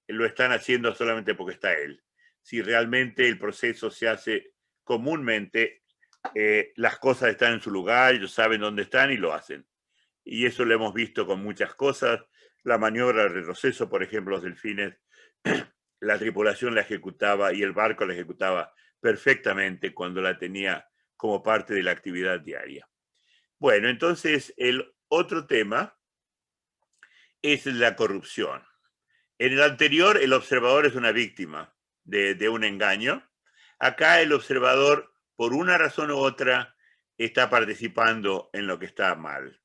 lo están haciendo solamente porque está él. Si realmente el proceso se hace comúnmente, las cosas están en su lugar, ellos saben dónde están y lo hacen. Y eso lo hemos visto con muchas cosas. La maniobra de retroceso, por ejemplo, los delfines, la tripulación la ejecutaba y el barco la ejecutaba perfectamente cuando la tenía como parte de la actividad diaria. Bueno, entonces el otro tema es la corrupción. En el anterior, el observador es una víctima de un engaño. Acá el observador, por una razón u otra, está participando en lo que está mal.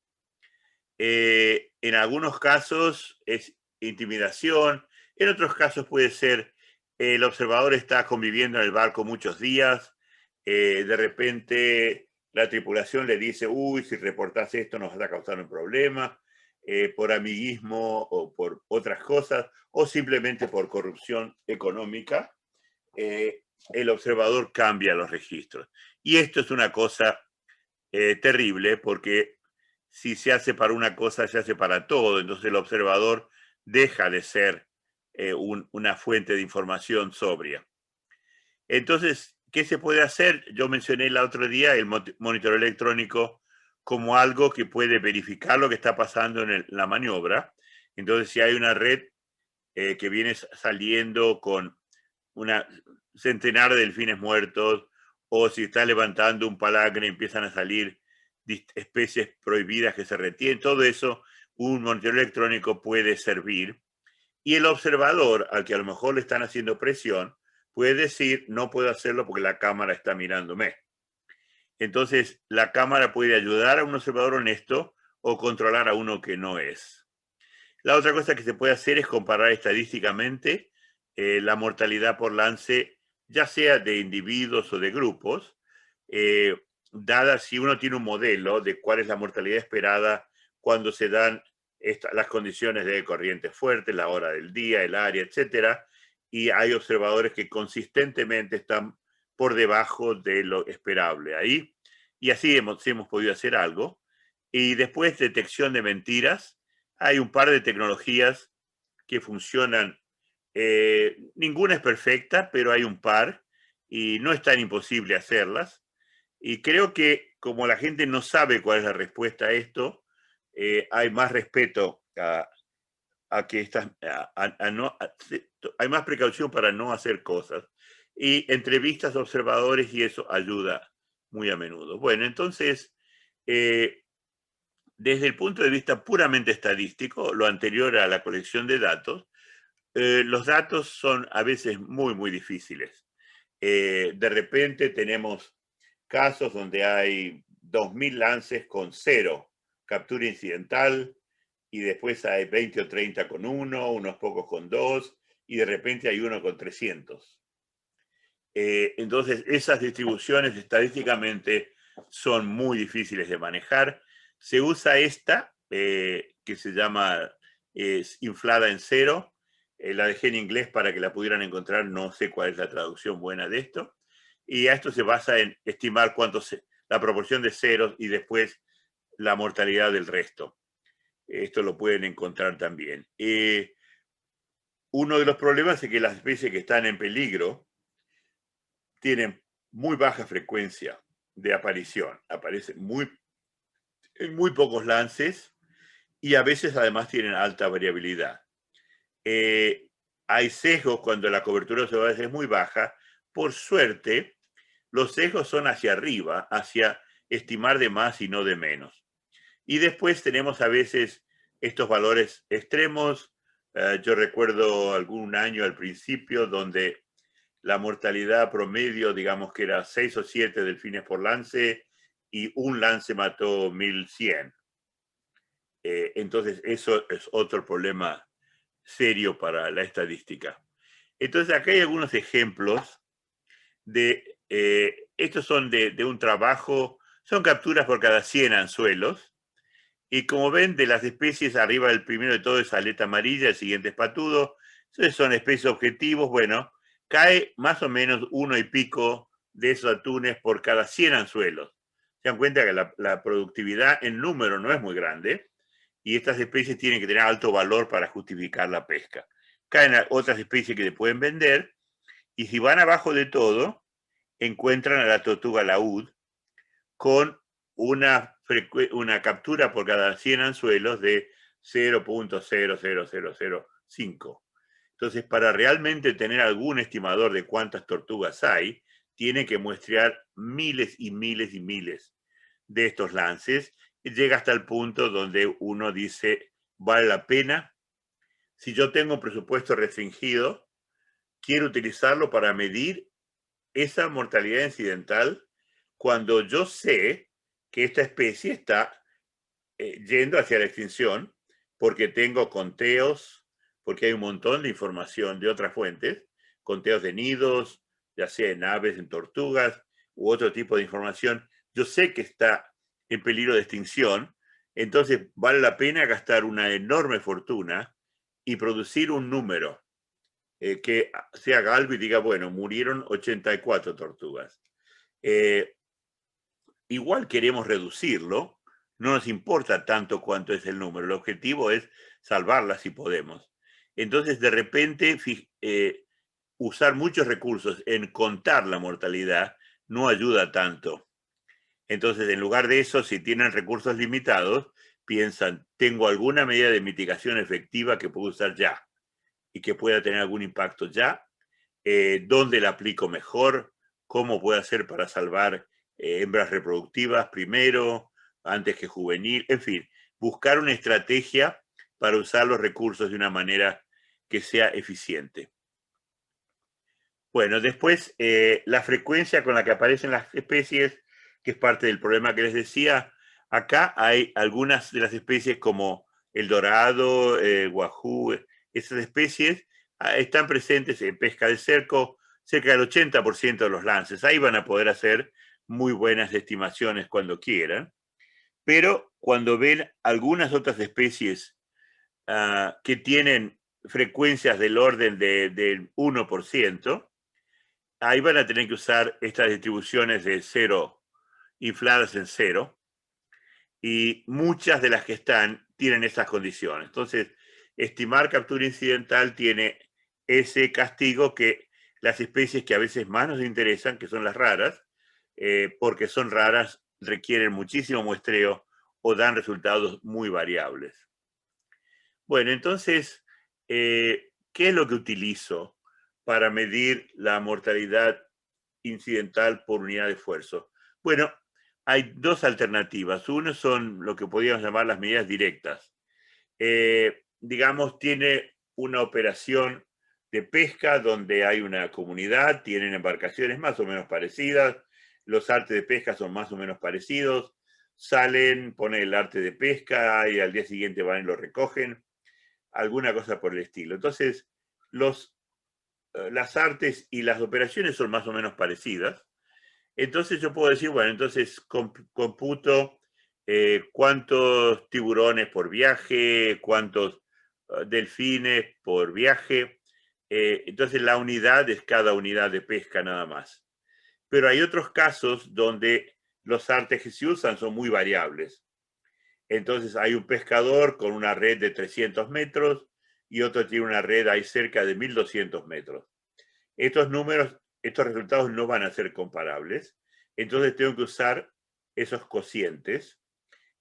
En algunos casos es intimidación, en otros casos puede ser el observador está conviviendo en el barco muchos días, de repente la tripulación le dice, uy, si reportás esto nos va a causar un problema, por amiguismo o por otras cosas, o simplemente por corrupción económica, el observador cambia los registros. Y esto es una cosa terrible porque si se hace para una cosa, se hace para todo. Entonces el observador deja de ser una fuente de información sobria. Entonces, ¿qué se puede hacer? Yo mencioné el otro día el monitoreo electrónico como algo que puede verificar lo que está pasando en la maniobra. Entonces, si hay una red que viene saliendo con una centenar de delfines muertos, o si está levantando un palangre y empiezan a salir especies prohibidas que se retienen, todo eso un monitoreo electrónico puede servir. Y el observador, al que a lo mejor le están haciendo presión, puede decir, no puedo hacerlo porque la cámara está mirándome. Entonces, la cámara puede ayudar a un observador honesto o controlar a uno que no es. La otra cosa que se puede hacer es comparar estadísticamente la mortalidad por lance, ya sea de individuos o de grupos, dada si uno tiene un modelo de cuál es la mortalidad esperada cuando se dan las condiciones de corriente fuerte, la hora del día, el área, etcétera, y hay observadores que consistentemente están por debajo de lo esperable ahí, y así hemos podido hacer algo. Y después, detección de mentiras. Hay un par de tecnologías que funcionan. Ninguna es perfecta, pero hay un par y no es tan imposible hacerlas. Y creo que como la gente no sabe cuál es la respuesta a esto, hay más respeto a que estas, hay más precaución para no hacer cosas. Y entrevistas a observadores y eso ayuda muy a menudo. Bueno, entonces, desde el punto de vista puramente estadístico, lo anterior a la colección de datos, los datos son a veces muy, muy difíciles. De repente tenemos casos donde hay 2000 lances con 0 captura incidental, y después hay 20 o 30 con 1, unos pocos con 2, y de repente hay uno con 300. Entonces, esas distribuciones estadísticamente son muy difíciles de manejar. Se usa esta, que se llama inflada en cero. La dejé en inglés para que la pudieran encontrar, no sé cuál es la traducción buena de esto. Y a esto se basa en estimar la proporción de ceros y después la mortalidad del resto. Esto lo pueden encontrar también. Uno de los problemas es que las especies que están en peligro tienen muy baja frecuencia de aparición. Aparecen en muy pocos lances y a veces además tienen alta variabilidad. Hay sesgos cuando la cobertura de observadores es muy baja. Por suerte, los sesgos son hacia arriba, hacia estimar de más y no de menos. Y después tenemos a veces estos valores extremos. Yo recuerdo algún año al principio donde la mortalidad promedio, digamos que era 6 o 7 delfines por lance y un lance mató 1100. Entonces eso es otro problema serio para la estadística. Entonces acá hay algunos ejemplos de, estos son de un trabajo, son capturas por cada 100 anzuelos, y como ven, de las especies, arriba del primero de todo es aleta amarilla, el siguiente es patudo, entonces son especies objetivos. Bueno, cae más o menos 1 y pico de esos atunes por cada 100 anzuelos. Se dan cuenta que la productividad en número no es muy grande, y estas especies tienen que tener alto valor para justificar la pesca. Caen otras especies que se pueden vender, y si van abajo de todo, encuentran a la tortuga laúd con una captura por cada 100 anzuelos de 0.00005. Entonces, para realmente tener algún estimador de cuántas tortugas hay, tiene que muestrear miles y miles y miles de estos lances, llega hasta el punto donde uno dice, vale la pena. Si yo tengo un presupuesto restringido, quiero utilizarlo para medir esa mortalidad incidental cuando yo sé que esta especie está yendo hacia la extinción, porque tengo conteos, porque hay un montón de información de otras fuentes, conteos de nidos, ya sea en aves, en tortugas, u otro tipo de información. Yo sé que está en peligro de extinción, entonces vale la pena gastar una enorme fortuna y producir un número que se haga algo y diga, bueno, murieron 84 tortugas. Igual queremos reducirlo, no nos importa tanto cuánto es el número, el objetivo es salvarlas si podemos. Entonces, de repente, usar muchos recursos en contar la mortalidad no ayuda tanto. Entonces, en lugar de eso, si tienen recursos limitados, piensan, tengo alguna medida de mitigación efectiva que puedo usar ya y que pueda tener algún impacto ya, dónde la aplico mejor, cómo puedo hacer para salvar hembras reproductivas primero, antes que juvenil, en fin, buscar una estrategia para usar los recursos de una manera que sea eficiente. Bueno, después la frecuencia con la que aparecen las especies, que es parte del problema que les decía. Acá hay algunas de las especies como el dorado, guajú, esas especies están presentes en pesca de cerco, cerca del 80% de los lances. Ahí van a poder hacer muy buenas estimaciones cuando quieran. Pero cuando ven algunas otras especies que tienen frecuencias del orden del 1%, ahí van a tener que usar estas distribuciones de cero, infladas en cero, y muchas de las que están tienen esas condiciones. Entonces, estimar captura incidental tiene ese castigo que las especies que a veces más nos interesan, que son las raras, porque son raras, requieren muchísimo muestreo o dan resultados muy variables. Bueno, entonces, ¿qué es lo que utilizo para medir la mortalidad incidental por unidad de esfuerzo? Bueno, hay dos alternativas. Uno son lo que podríamos llamar las medidas directas. Digamos, tiene una operación de pesca donde hay una comunidad, tienen embarcaciones más o menos parecidas, los artes de pesca son más o menos parecidos, salen, ponen el arte de pesca y al día siguiente van y lo recogen, alguna cosa por el estilo. Entonces, las artes y las operaciones son más o menos parecidas. Entonces yo puedo decir, bueno, entonces computo cuántos tiburones por viaje, cuántos delfines por viaje. Entonces la unidad es cada unidad de pesca nada más. Pero hay otros casos donde los artes que se usan son muy variables. Entonces hay un pescador con una red de 300 metros y otro tiene una red ahí cerca de 1200 metros. Estos números, estos resultados no van a ser comparables. Entonces tengo que usar esos cocientes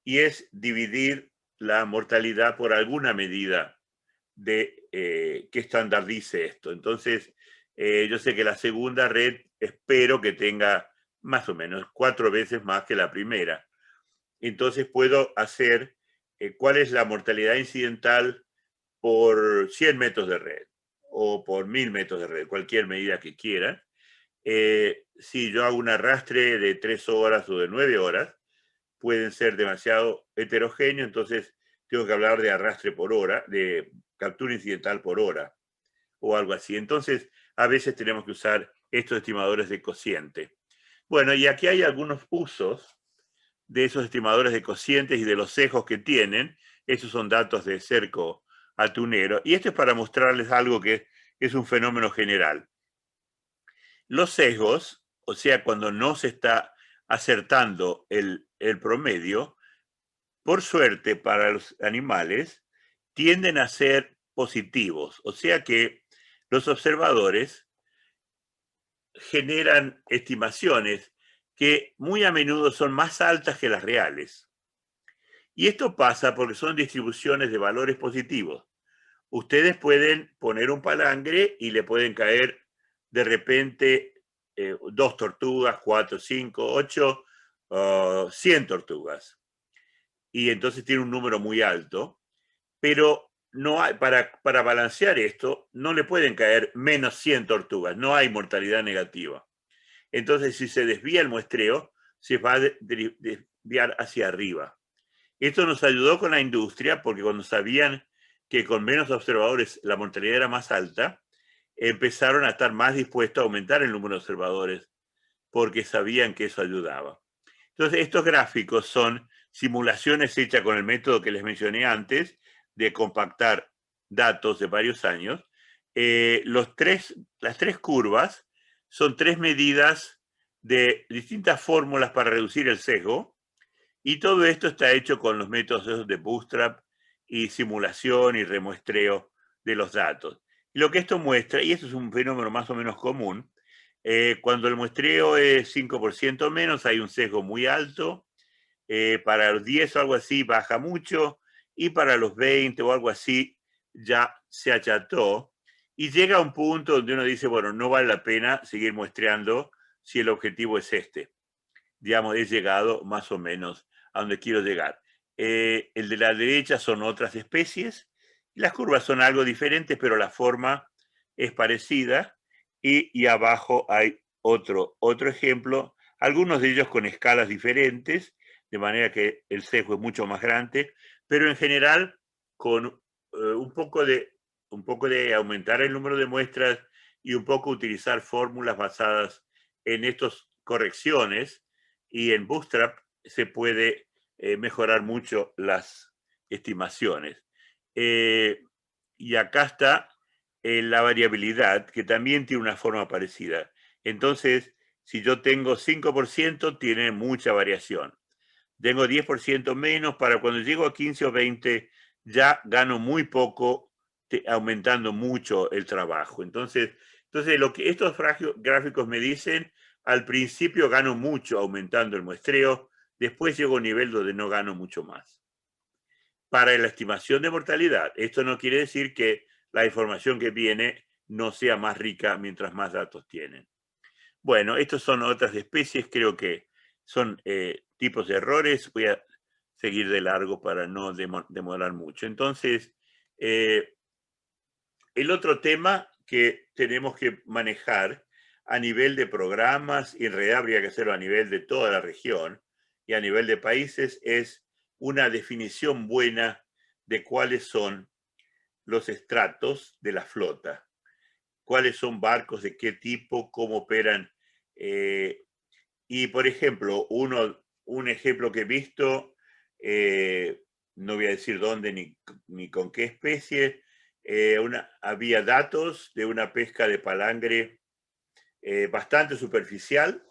y es dividir la mortalidad por alguna medida de que estandardice esto. Entonces, yo sé que la segunda red espero que tenga más o menos 4 veces más que la primera. Entonces puedo hacer cuál es la mortalidad incidental por 100 metros de red o por 1000 metros de red, cualquier medida que quieran. Si yo hago un arrastre de 3 horas o de 9 horas, pueden ser demasiado heterogéneos, entonces tengo que hablar de arrastre por hora, de captura incidental por hora o algo así. Entonces, a veces tenemos que usar estos estimadores de cociente. Bueno, y aquí hay algunos usos de esos estimadores de cocientes y de los sesgos que tienen. Estos son datos de cerco atunero. Y esto es para mostrarles algo que es un fenómeno general. Los sesgos, o sea, cuando no se está acertando el promedio, por suerte para los animales, tienden a ser positivos. O sea que los observadores generan estimaciones que muy a menudo son más altas que las reales. Y esto pasa porque son distribuciones de valores positivos. Ustedes pueden poner un palangre y le pueden caer de repente 2 tortugas, 4, 5, 8, 100 tortugas. y entonces tiene un número muy alto, pero no hay, para balancear esto, no le pueden caer menos 100 tortugas, no hay mortalidad negativa. Entonces, si se desvía el muestreo, se va a desviar hacia arriba. Esto nos ayudó con la industria, porque cuando sabían que con menos observadores la mortalidad era más alta, empezaron a estar más dispuestos a aumentar el número de observadores, porque sabían que eso ayudaba. Entonces, estos gráficos son simulaciones hechas con el método que les mencioné antes, de compactar datos de varios años. Las tres curvas son tres medidas de distintas fórmulas para reducir el sesgo, y todo esto está hecho con los métodos de Bootstrap y simulación y remuestreo de los datos. Y lo que esto muestra, y esto es un fenómeno más o menos común, cuando el muestreo es 5% menos, hay un sesgo muy alto. Para los 10 o algo así baja mucho, y para los 20 o algo así ya se acható, y llega a un punto donde uno dice, bueno, no vale la pena seguir muestreando si el objetivo es este. Digamos, he llegado más o menos a donde quiero llegar. El de la derecha son otras especies, y las curvas son algo diferentes, pero la forma es parecida, y abajo hay otro ejemplo, algunos de ellos con escalas diferentes, de manera que el sesgo es mucho más grande, pero en general con un poco de aumentar el número de muestras y un poco utilizar fórmulas basadas en estas correcciones, y en Bootstrap se puede mejorar mucho las estimaciones. Y acá está la variabilidad, que también tiene una forma parecida. Entonces, si yo tengo 5%, tiene mucha variación. Tengo 10% menos, para cuando llego a 15 o 20, ya gano muy poco, aumentando mucho el trabajo. Entonces lo que estos gráficos me dicen, al principio gano mucho aumentando el muestreo, después llego a un nivel donde no gano mucho más. Para la estimación de mortalidad, esto no quiere decir que la información que viene no sea más rica mientras más datos tienen. Bueno, estos son otras especies, creo que son tipos de errores. Voy a seguir de largo para no demorar mucho. Entonces, el otro tema que tenemos que manejar a nivel de programas, y en realidad habría que hacerlo a nivel de toda la región y a nivel de países, es una definición buena de cuáles son los estratos de la flota, cuáles son barcos de qué tipo, cómo operan. Y por ejemplo, un ejemplo que he visto, no voy a decir dónde ni con qué especie, había datos de una pesca de palangre bastante superficial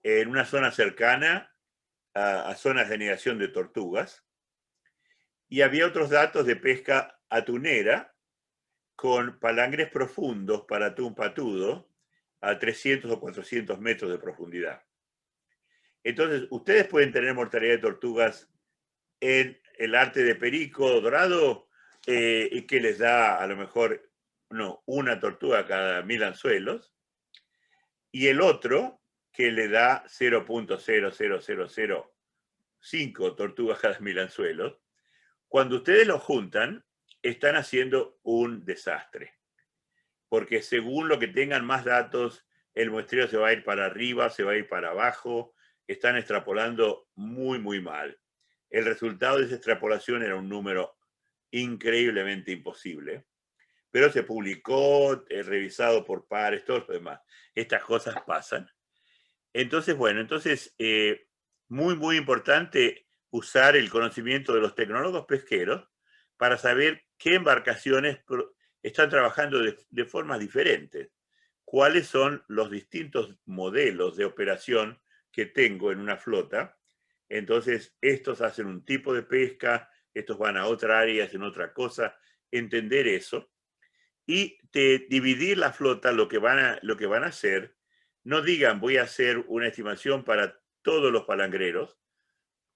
en una zona cercana a zonas de anidación de tortugas, y había otros datos de pesca atunera con palangres profundos para atún patudo a 300 o 400 metros de profundidad. Entonces, ustedes pueden tener mortalidad de tortugas en el arte de perico dorado, y que les da a lo mejor una tortuga cada 1000 anzuelos, y el otro que le da 0.00005 tortugas cada 1000 anzuelos. Cuando ustedes los juntan, están haciendo un desastre, porque según lo que tengan más datos, el muestreo se va a ir para arriba, se va a ir para abajo, están extrapolando muy, muy mal. El resultado de esa extrapolación era un número increíblemente imposible, pero se publicó, revisado por pares, todo lo demás. Estas cosas pasan. Entonces, bueno, muy, muy importante usar el conocimiento de los tecnólogos pesqueros para saber qué embarcaciones están trabajando de formas diferentes, cuáles son los distintos modelos de operación que tengo en una flota. Entonces, estos hacen un tipo de pesca, estos van a otra área, hacen otra cosa. Entender eso y dividir la flota, lo que van a hacer. No digan, voy a hacer una estimación para todos los palangreros,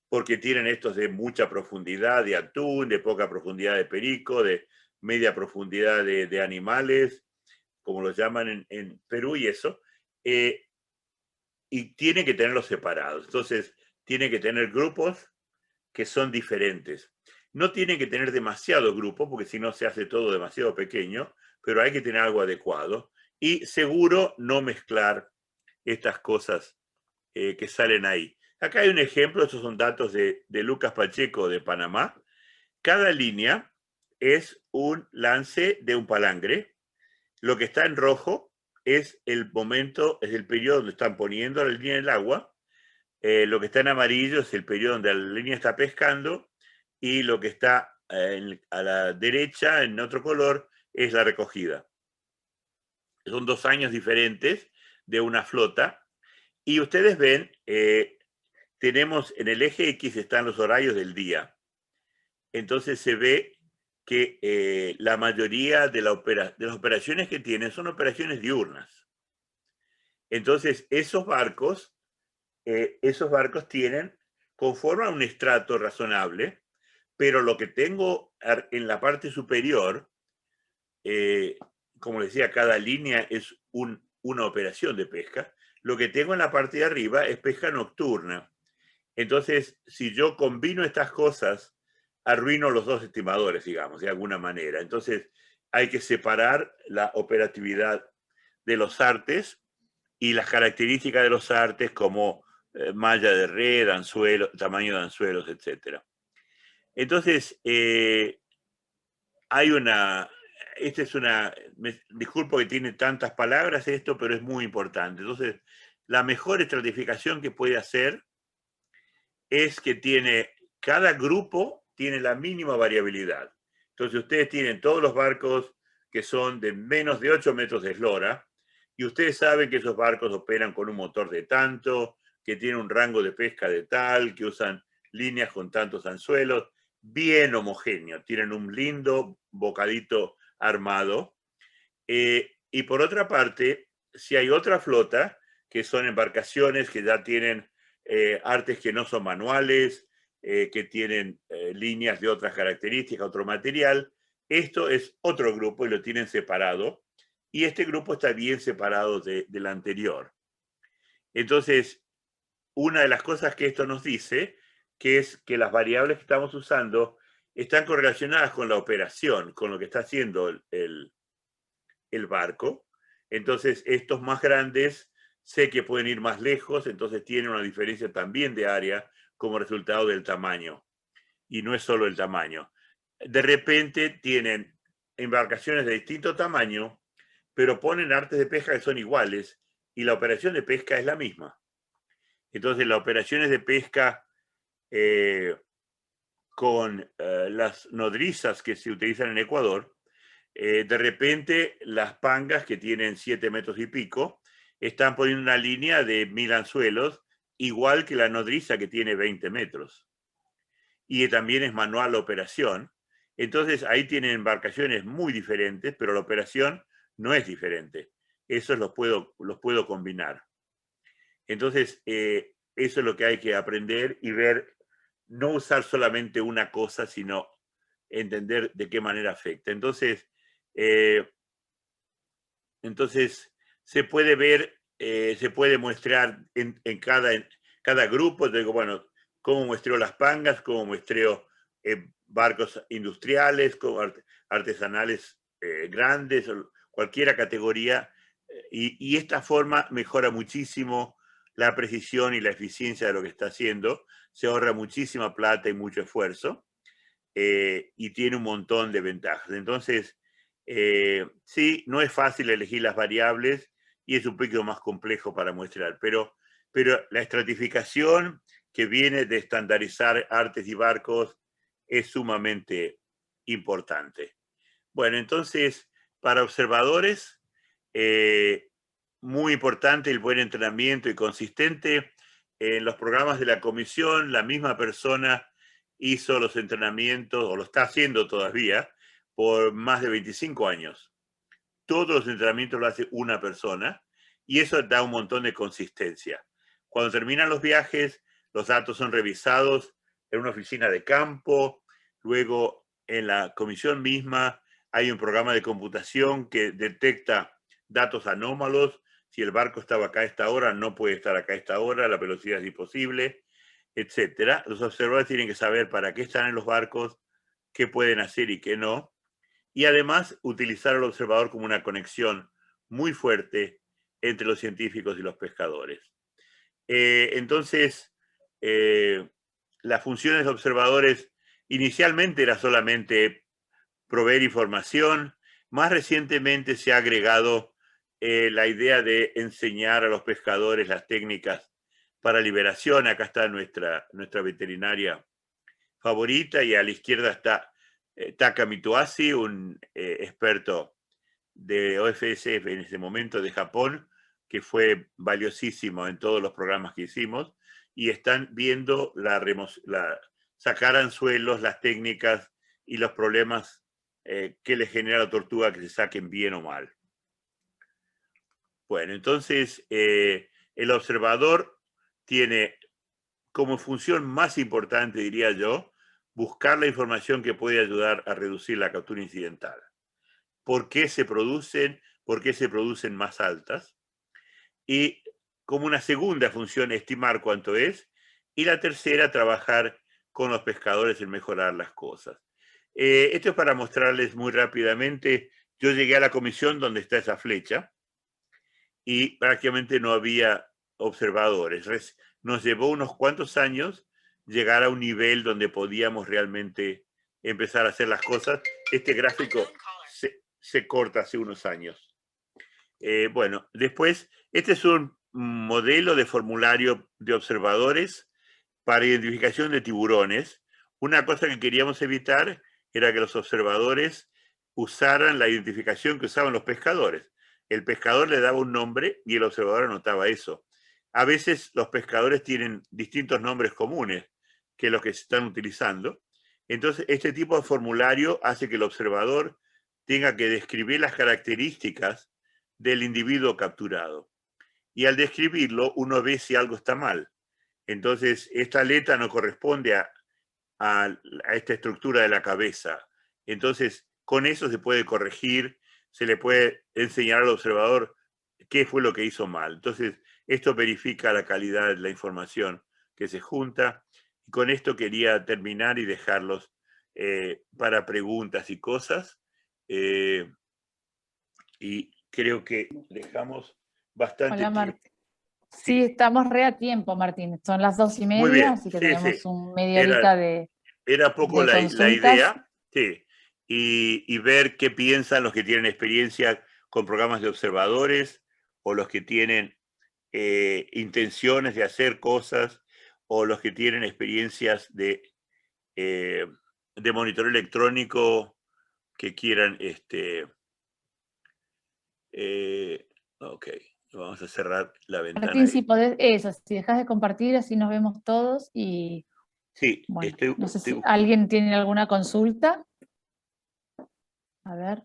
porque tienen estos de mucha profundidad de atún, de poca profundidad de perico, de media profundidad de animales, como los llaman en Perú y eso, y tienen que tenerlos separados. Entonces, tienen que tener grupos que son diferentes. No tienen que tener demasiado grupo, porque si no se hace todo demasiado pequeño, pero hay que tener algo adecuado. Y seguro no mezclar estas cosas que salen ahí. Acá hay un ejemplo, estos son datos de Lucas Pacheco de Panamá. Cada línea es un lance de un palangre. Lo que está en rojo es el momento, es el periodo donde están poniendo la línea en el agua. Lo que está en amarillo es el periodo donde la línea está pescando, y lo que está a la derecha, en otro color, es la recogida. Son 2 años diferentes de una flota. Y ustedes ven, tenemos en el eje X están los horarios del día. Entonces se ve que la mayoría de las operaciones que tienen son operaciones diurnas. Entonces esos barcos tienen, conforman un estrato razonable, pero lo que tengo en la parte superior, como les decía, cada línea es una operación de pesca. Lo que tengo en la parte de arriba es pesca nocturna. Entonces, si yo combino estas cosas, arruino los dos estimadores, digamos, de alguna manera. Entonces, hay que separar la operatividad de los artes y las características de los artes, como malla de red, anzuelo, tamaño de anzuelos, etc. Entonces, disculpo que tiene tantas palabras esto, pero es muy importante. Entonces, la mejor estratificación que puede hacer es que cada grupo tiene la mínima variabilidad. Entonces, ustedes tienen todos los barcos que son de menos de 8 metros de eslora, y ustedes saben que esos barcos operan con un motor de tanto, que tienen un rango de pesca de tal, que usan líneas con tantos anzuelos, bien homogéneo, tienen un lindo bocadito armado. Y por otra parte, si hay otra flota, que son embarcaciones que ya tienen artes que no son manuales, que tienen líneas de otras características, otro material, esto es otro grupo y lo tienen separado, y este grupo está bien separado del anterior. Entonces, una de las cosas que esto nos dice, que es que las variables que estamos usando están correlacionadas con la operación, con lo que está haciendo el barco. Entonces, estos más grandes sé que pueden ir más lejos, entonces tienen una diferencia también de área como resultado del tamaño. Y no es solo el tamaño. De repente tienen embarcaciones de distinto tamaño, pero ponen artes de pesca que son iguales, y la operación de pesca es la misma. Entonces, las operaciones de pesca con las nodrizas que se utilizan en Ecuador, de repente las pangas, que tienen 7 metros y pico, están poniendo una línea de 1000 anzuelos, igual que la nodriza, que tiene 20 metros. Y también es manual la operación. Entonces ahí tienen embarcaciones muy diferentes, pero la operación no es diferente. Eso los puedo combinar. Entonces, eso es lo que hay que aprender y ver, no usar solamente una cosa, sino entender de qué manera afecta. Entonces se puede ver, se puede muestrar en cada grupo. Digo, bueno, cómo muestreo las pangas, cómo muestreo barcos industriales, artesanales grandes, o cualquier categoría. Y esta forma mejora muchísimo la precisión y la eficiencia de lo que está haciendo. Se ahorra muchísima plata y mucho esfuerzo, y tiene un montón de ventajas. Entonces, sí, no es fácil elegir las variables y es un poquito más complejo para muestrar, pero la estratificación que viene de estandarizar artes y barcos es sumamente importante. Bueno, entonces, para observadores, muy importante el buen entrenamiento y consistente. En los programas de la comisión, la misma persona hizo los entrenamientos, o lo está haciendo todavía, por más de 25 años. Todos los entrenamientos lo hace una persona, y eso da un montón de consistencia. Cuando terminan los viajes, los datos son revisados en una oficina de campo. Luego, en la comisión misma, hay un programa de computación que detecta datos anómalos. Si el barco estaba acá a esta hora, no puede estar acá a esta hora, la velocidad es imposible. etcétera. Los observadores tienen que saber para qué están en los barcos, qué pueden hacer y qué no. Y además utilizar al observador como una conexión muy fuerte entre los científicos y los pescadores. Entonces, las funciones de observadores inicialmente era solamente proveer información. Más recientemente se ha agregado la idea de enseñar a los pescadores las técnicas para liberación. Acá está nuestra veterinaria favorita y a la izquierda está Taka Mituasi, un experto de OFSF en ese momento de Japón, que fue valiosísimo en todos los programas que hicimos, y están viendo sacar anzuelos, las técnicas y los problemas que le genera la tortuga que se saquen bien o mal. Bueno, entonces el observador tiene como función más importante, diría yo, buscar la información que puede ayudar a reducir la captura incidental. ¿Por qué se producen? ¿Por qué se producen más altas? Y como una segunda función, estimar cuánto es. Y la tercera, trabajar con los pescadores en mejorar las cosas. Esto es para mostrarles muy rápidamente. Yo llegué a la comisión donde está esa flecha y prácticamente no había observadores. Nos llevó unos cuantos años llegar a un nivel donde podíamos realmente empezar a hacer las cosas. Este gráfico se corta hace unos años. Bueno, después, este es un modelo de formulario de observadores para identificación de tiburones. Una cosa que queríamos evitar era que los observadores usaran la identificación que usaban los pescadores. El pescador le daba un nombre y el observador anotaba eso. A veces los pescadores tienen distintos nombres comunes que los que se están utilizando. Entonces, este tipo de formulario hace que el observador tenga que describir las características del individuo capturado. Y al describirlo, uno ve si algo está mal. Entonces, esta aleta no corresponde a esta estructura de la cabeza. Entonces, con eso se puede corregir, se le puede enseñar al observador qué fue lo que hizo mal. Entonces, esto verifica la calidad de la información que se junta. Y con esto quería terminar y dejarlos para preguntas y cosas. Y creo que dejamos bastante Hola, tiempo. Martín. Sí, estamos re a tiempo, Martín. Son las 2:30, Muy bien, así que sí, tenemos sí. media horita Era poco de la consultas. idea, sí. Y ver qué piensan los que tienen experiencia con programas de observadores o los que tienen intenciones de hacer cosas o los que tienen experiencias de monitoreo electrónico que quieran. Ok, vamos a cerrar la ventana. Martín, si podés, eso, si dejas de compartir, así nos vemos todos y Sí, bueno, no sé si alguien tiene alguna consulta. A ver.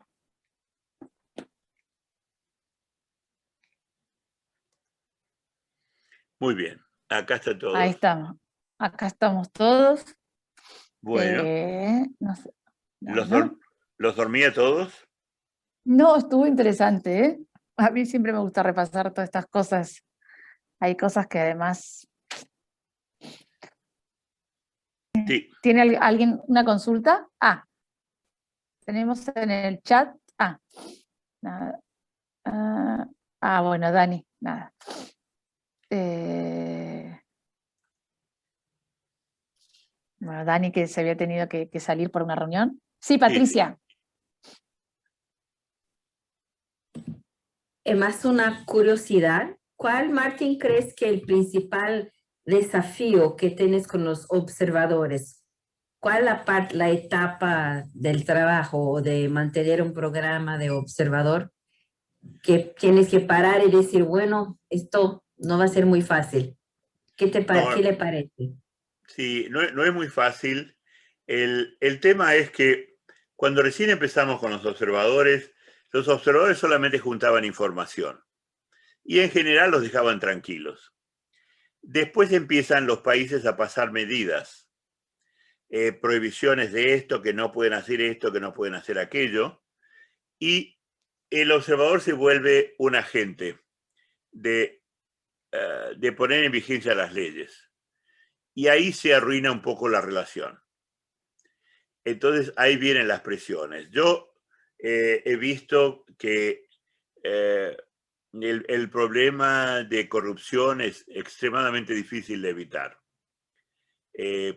Muy bien, acá está todo. Ahí estamos. Acá estamos todos. Bueno, no sé. Bueno. ¿los dormía todos? No, estuvo interesante, ¿eh? A mí siempre me gusta repasar todas estas cosas. Hay cosas que además... Sí. ¿Tiene alguien una consulta? Tenemos en el chat. Nada. Bueno, Dani, nada. Bueno, Dani que se había tenido que salir por una reunión. Sí, Patricia. Es más una curiosidad. ¿Cuál, Martín, crees que el principal desafío que tienes con los observadores? ¿Cuál la etapa del trabajo o de mantener un programa de observador que tienes que parar y decir, bueno, esto no va a ser muy fácil? ¿Qué le parece? Sí, no es muy fácil. El tema es que cuando recién empezamos con los observadores solamente juntaban información y en general los dejaban tranquilos. Después empiezan los países a pasar medidas, prohibiciones de esto, que no pueden hacer esto, que no pueden hacer aquello, y el observador se vuelve un agente de poner en vigencia las leyes. y ahí se arruina un poco la relación. Entonces ahí vienen las presiones. Yo he visto que el problema de corrupción es extremadamente difícil de evitar.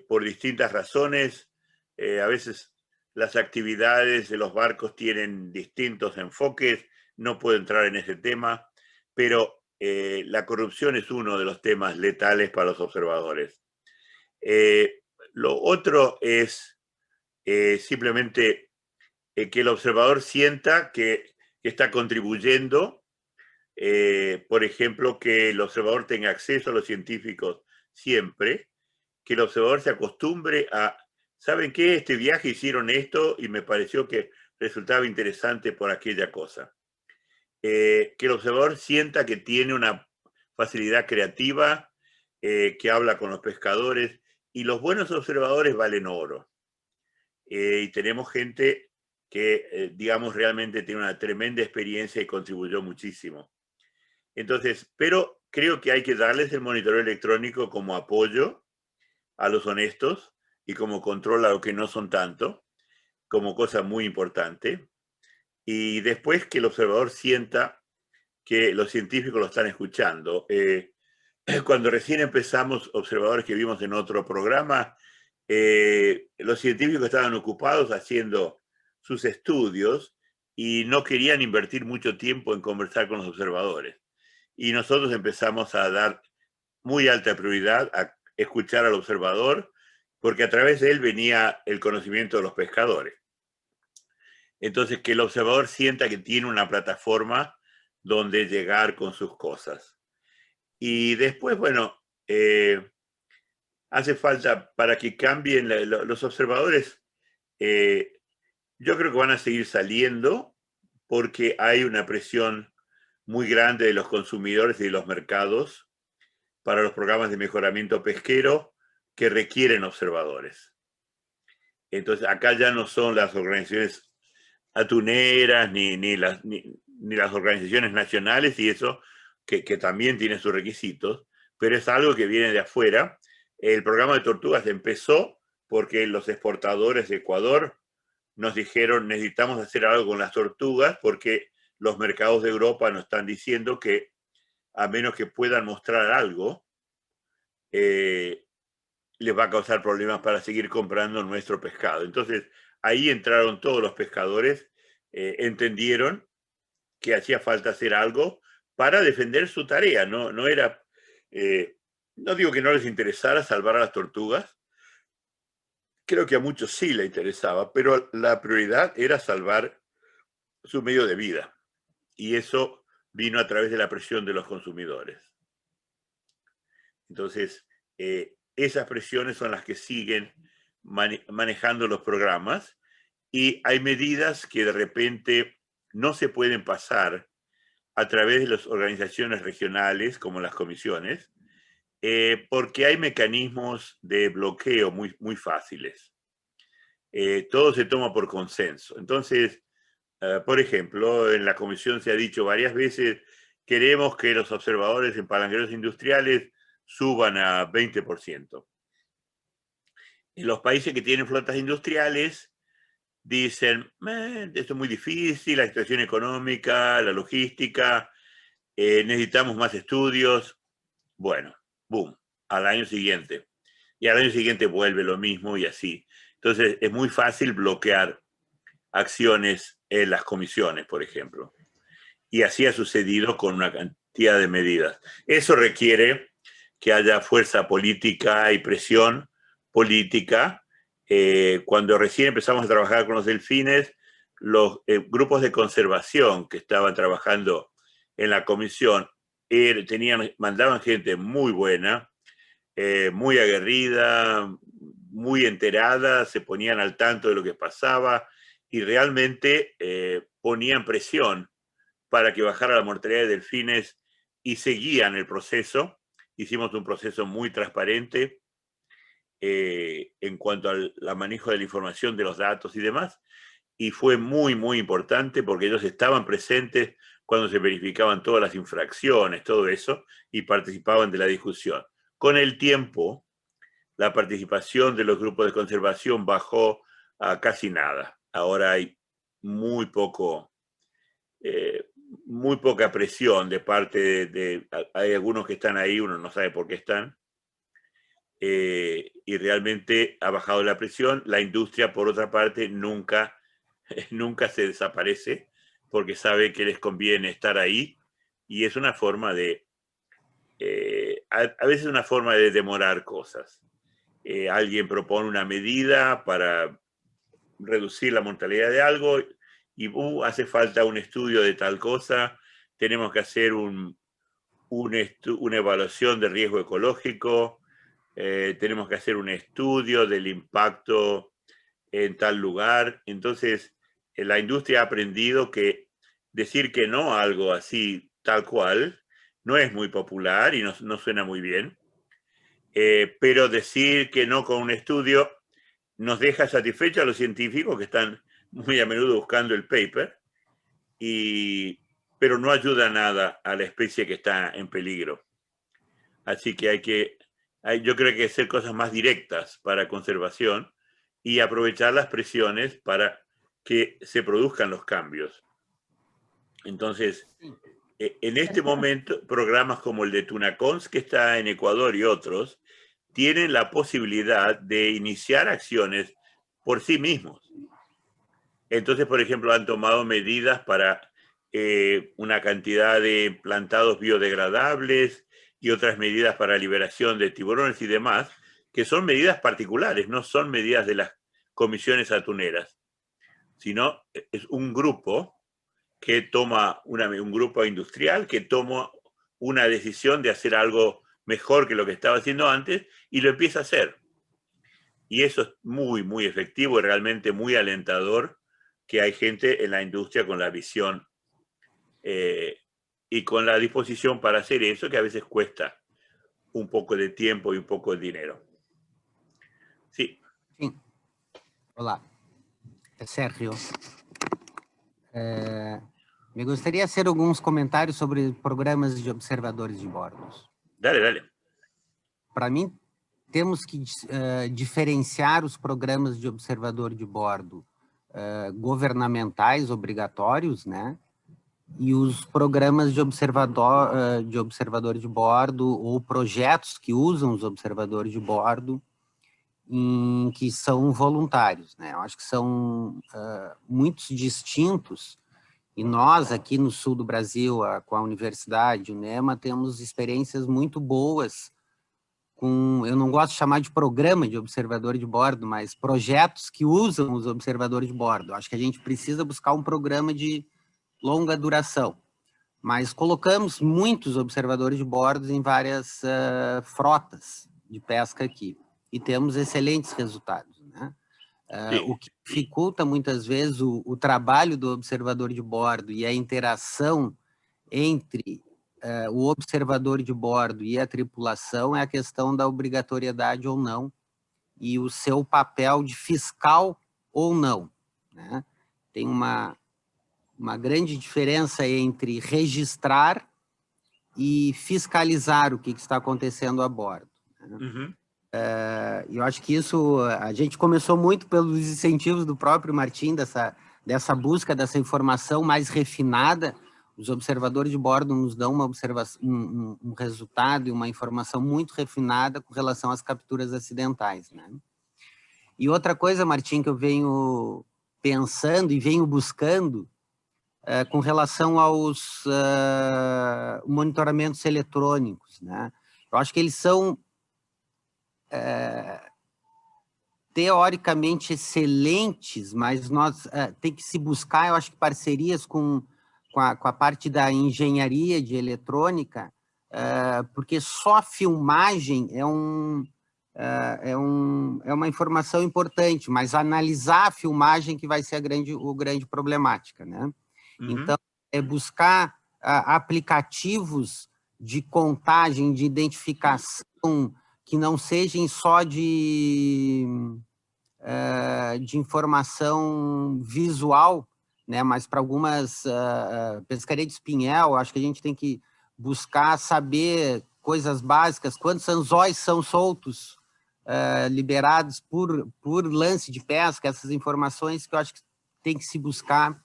Por distintas razones, a veces las actividades de los barcos tienen distintos enfoques, no puedo entrar en ese tema, pero la corrupción es uno de los temas letales para los observadores. Lo otro es simplemente que el observador sienta que está contribuyendo, por ejemplo, que el observador tenga acceso a los científicos siempre, que el observador se acostumbre a, ¿saben qué? Este viaje hicieron esto y me pareció que resultaba interesante por aquella cosa. Que el observador sienta que tiene una facilidad creativa, que habla con los pescadores, y los buenos observadores valen oro. Y tenemos gente que, digamos, realmente tiene una tremenda experiencia y contribuyó muchísimo. Entonces, pero creo que hay que darles el monitoreo electrónico como apoyo a los honestos y como control a los que no son tanto, como cosa muy importante. Y después que el observador sienta que los científicos lo están escuchando. Cuando recién empezamos, observadores que vimos en otro programa, los científicos estaban ocupados haciendo sus estudios y no querían invertir mucho tiempo en conversar con los observadores. Y nosotros empezamos a dar muy alta prioridad a escuchar al observador, porque a través de él venía el conocimiento de los pescadores. Entonces, que el observador sienta que tiene una plataforma donde llegar con sus cosas. Y después, bueno, hace falta para que cambien los observadores. Yo creo que van a seguir saliendo porque hay una presión muy grande de los consumidores y de los mercados para los programas de mejoramiento pesquero que requieren observadores. Entonces, acá ya no son las organizaciones atuneras ni las organizaciones nacionales y eso, que también tiene sus requisitos, pero es algo que viene de afuera. El programa de tortugas empezó porque los exportadores de Ecuador nos dijeron necesitamos hacer algo con las tortugas porque los mercados de Europa nos están diciendo que a menos que puedan mostrar algo, les va a causar problemas para seguir comprando nuestro pescado. Entonces, ahí entraron todos los pescadores, entendieron que hacía falta hacer algo para defender su tarea. No era, no digo que no les interesara salvar a las tortugas, creo que a muchos sí les interesaba, pero la prioridad era salvar su medio de vida. Y eso vino a través de la presión de los consumidores. Entonces, esas presiones son las que siguen manejando los programas y hay medidas que de repente no se pueden pasar a través de las organizaciones regionales como las comisiones porque hay mecanismos de bloqueo muy fáciles. Todo se toma por consenso. Entonces, por ejemplo, en la comisión se ha dicho varias veces queremos que los observadores en palanqueros industriales suban a 20%. En los países que tienen flotas industriales dicen, esto es muy difícil, la situación económica, la logística, necesitamos más estudios. Bueno, boom, al año siguiente. Y al año siguiente vuelve lo mismo y así. Entonces es muy fácil bloquear acciones en las comisiones, por ejemplo. Y así ha sucedido con una cantidad de medidas. Eso requiere que haya fuerza política y presión política. Cuando recién empezamos a trabajar con los delfines, los grupos de conservación que estaban trabajando en la comisión mandaban gente muy buena, muy aguerrida, muy enterada, se ponían al tanto de lo que pasaba y realmente ponían presión para que bajara la mortalidad de delfines y seguían el proceso. Hicimos un proceso muy transparente en cuanto al manejo de la información, de los datos y demás, y fue muy importante porque ellos estaban presentes cuando se verificaban todas las infracciones, todo eso, y participaban de la discusión. Con el tiempo, la participación de los grupos de conservación bajó a casi nada. Ahora hay muy poca presión de parte hay algunos que están ahí, uno no sabe por qué están, y realmente ha bajado la presión. La industria, por otra parte, nunca se desaparece porque sabe que les conviene estar ahí, y es una forma de, a veces una forma de demorar cosas. Alguien propone una medida para reducir la mortalidad de algo y hace falta un estudio de tal cosa, tenemos que hacer una evaluación de riesgo ecológico, tenemos que hacer un estudio del impacto en tal lugar. Entonces, la industria ha aprendido que decir que no a algo así, tal cual, no es muy popular y no suena muy bien. Pero decir que no con un estudio nos deja satisfechos a los científicos que están muy a menudo buscando el paper, pero no ayuda nada a la especie que está en peligro. Así que yo creo que hay que hacer cosas más directas para conservación y aprovechar las presiones para que se produzcan los cambios. Entonces, en este momento, programas como el de Tunacons, que está en Ecuador, y otros, tienen la posibilidad de iniciar acciones por sí mismos. Entonces, por ejemplo, han tomado medidas para una cantidad de plantados biodegradables y otras medidas para liberación de tiburones y demás, que son medidas particulares, no son medidas de las comisiones atuneras, sino es un grupo que toma, un grupo industrial que toma una decisión de hacer algo mejor que lo que estaba haciendo antes y lo empieza a hacer. Y eso es muy, muy efectivo y realmente muy alentador, que hay gente en la industria con la visión y con la disposición para hacer eso, que a veces cuesta un poco de tiempo y un poco de dinero. Sí. Sim. Olá, Sérgio. Me gostaria de fazer alguns comentários sobre programas de observadores de bordos. Dale, dale. Para mim, temos que diferenciar os programas de observador de bordo governamentais obrigatórios, né? E os programas de observador de bordo ou projetos que usam os observadores de bordo que são voluntários, né? Eu acho que são muito distintos, e nós aqui no sul do Brasil, com a universidade, o NEMA, temos experiências muito boas com, eu não gosto de chamar de programa de observador de bordo, mas projetos que usam os observadores de bordo. Acho que a gente precisa buscar um programa de longa duração, mas colocamos muitos observadores de bordo em várias frotas de pesca aqui e temos excelentes resultados, né? O que dificulta muitas vezes o trabalho do observador de bordo e a interação entre o observador de bordo e a tripulação é a questão da obrigatoriedade ou não e o seu papel de fiscal ou não, né? Tem uma grande diferença entre registrar e fiscalizar o que está acontecendo a bordo, né? Uhum. Eu acho que isso, a gente começou muito pelos incentivos do próprio Martim, dessa busca, dessa informação mais refinada. Os observadores de bordo nos dão um resultado e uma informação muito refinada com relação às capturas acidentais, né? E outra coisa, Martim, que eu venho pensando e venho buscando com relação aos monitoramentos eletrônicos, né? Eu acho que eles são teoricamente excelentes, mas nós tem que se buscar, eu acho que parcerias com a parte da engenharia de eletrônica, porque só a filmagem é uma informação importante, mas analisar a filmagem que vai ser a grande problemática, né? Uhum. Então, é buscar aplicativos de contagem, de identificação, que não sejam só de informação visual, né? Mas para algumas pescaria de espinhel, acho que a gente tem que buscar saber coisas básicas, quantos anzóis são soltos liberados por lance de pesca, essas informações que eu acho que tem que se buscar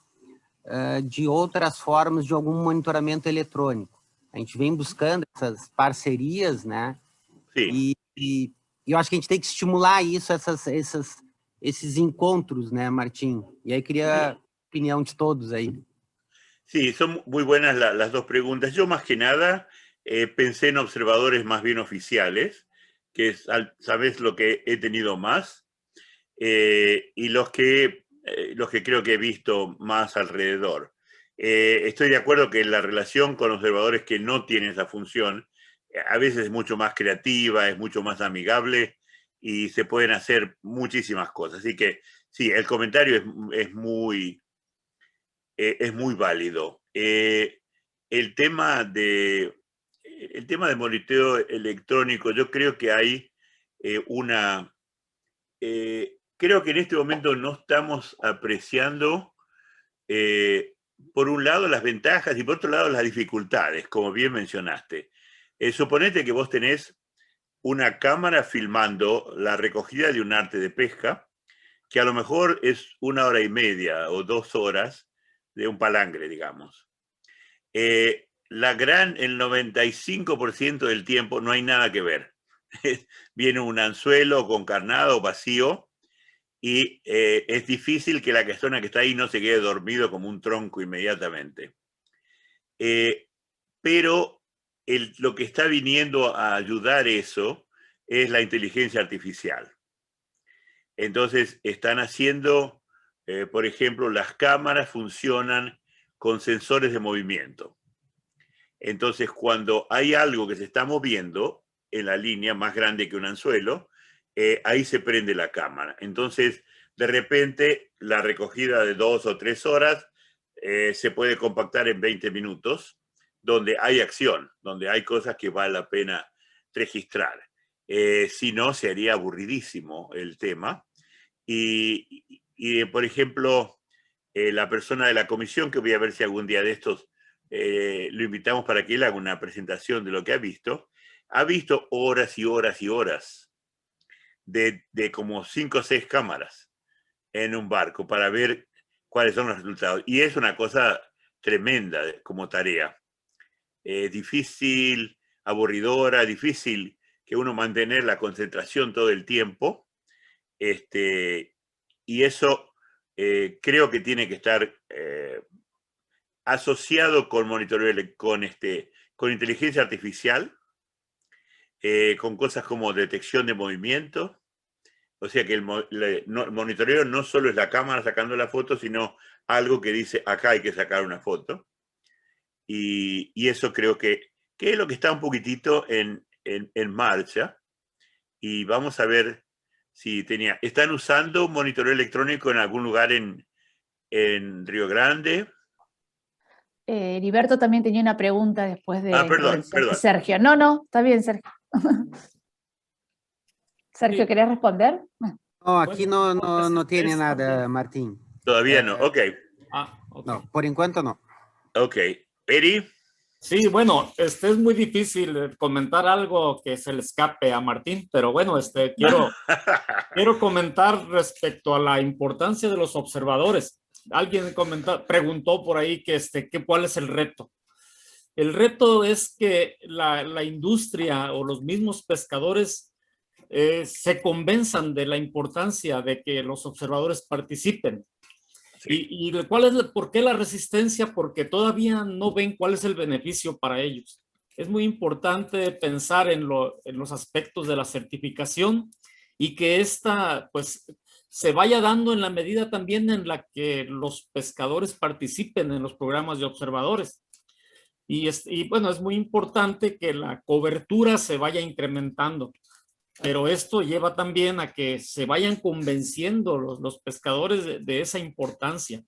de outras formas de algum monitoramento eletrônico. A gente vem buscando essas parcerias, né? Sí. E eu acho que a gente tem que estimular isso, esses encontros, né, Martín? E aí queria a opinião de todos aí. Sí, son muy buenas las dos preguntas. Yo más que nada pensé en observadores más bien oficiales, que es, sabes lo que he tenido más, y los que creo que he visto más alrededor. Estoy de acuerdo que la relación con observadores que no tienen esa función a veces es mucho más creativa, es mucho más amigable y se pueden hacer muchísimas cosas. Así que sí, el comentario es muy válido. El tema de monitoreo electrónico, yo creo que hay creo que en este momento no estamos apreciando, por un lado, las ventajas y por otro lado, las dificultades, como bien mencionaste. Suponete que vos tenés una cámara filmando la recogida de un arte de pesca, que a lo mejor es 1 hora y media o 2 horas de un palangre, digamos. El 95% del tiempo no hay nada que ver. Viene un anzuelo con carnado vacío y es difícil que la persona que está ahí no se quede dormido como un tronco inmediatamente. Pero lo que está viniendo a ayudar eso es la inteligencia artificial. Entonces están haciendo, por ejemplo, las cámaras funcionan con sensores de movimiento. Entonces, cuando hay algo que se está moviendo en la línea más grande que un anzuelo, ahí se prende la cámara. Entonces, de repente, la recogida de 2 o 3 horas se puede compactar en 20 minutos, donde hay acción, donde hay cosas que vale la pena registrar. Si no, sería aburridísimo el tema. Y por ejemplo, la persona de la comisión, que voy a ver si algún día de estos lo invitamos para que él haga una presentación de lo que ha visto horas y horas y horas de como 5 o 6 cámaras en un barco para ver cuáles son los resultados. Y es una cosa tremenda como tarea. Difícil, aburridora, difícil que uno mantener la concentración todo el tiempo. Y eso creo que tiene que estar asociado con monitoreo, con inteligencia artificial, con cosas como detección de movimiento. O sea que el monitoreo no solo es la cámara sacando la foto, sino algo que dice acá hay que sacar una foto. Y eso creo que es lo que está un poquitito en marcha. Y vamos a ver si ¿están usando monitoreo electrónico en algún lugar en Río Grande? Heriberto también tenía una pregunta después de la intervención de perdón. Sergio. No, está bien, Sergio. Sergio, ¿querés responder? No, aquí no tiene nada, Martín. Todavía no, ok. Okay. No, por enquanto no. Ok. ¿Eri? Sí, bueno, es muy difícil comentar algo que se le escape a Martín, pero bueno, quiero comentar respecto a la importancia de los observadores. Alguien preguntó por ahí cuál es el reto. El reto es que la industria o los mismos pescadores se convenzan de la importancia de que los observadores participen. Sí. ¿Y por qué la resistencia? Porque todavía no ven cuál es el beneficio para ellos. Es muy importante pensar en los aspectos de la certificación y que esta pues se vaya dando en la medida también en la que los pescadores participen en los programas de observadores. Y bueno, es muy importante que la cobertura se vaya incrementando. Pero esto lleva también a que se vayan convenciendo los pescadores de esa importancia.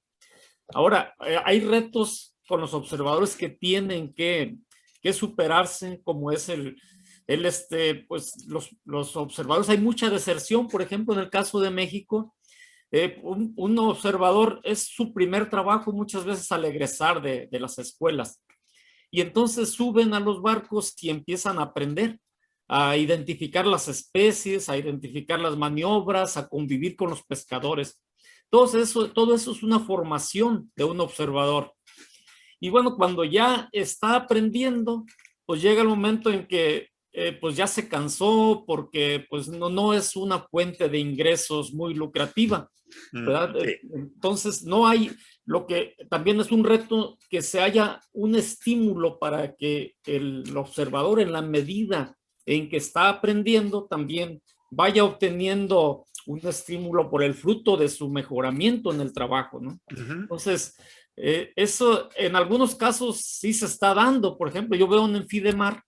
Ahora, hay retos con los observadores que tienen que superarse, como es pues los observadores. Hay mucha deserción, por ejemplo, en el caso de México. Un observador es su primer trabajo muchas veces al egresar de las escuelas. Y entonces suben a los barcos y empiezan a aprender. a identificar las especies, a identificar las maniobras, a convivir con los pescadores. Todo eso es una formación de un observador. Y bueno, cuando ya está aprendiendo, pues llega el momento en que pues ya se cansó porque pues no es una fuente de ingresos muy lucrativa, ¿verdad? Sí. Entonces no hay, lo que también es un reto, que se haya un estímulo para que el observador, en la medida en que está aprendiendo, también vaya obteniendo un estímulo por el fruto de su mejoramiento en el trabajo, ¿no? Entonces, eso en algunos casos sí se está dando. Por ejemplo, yo veo en Fidemar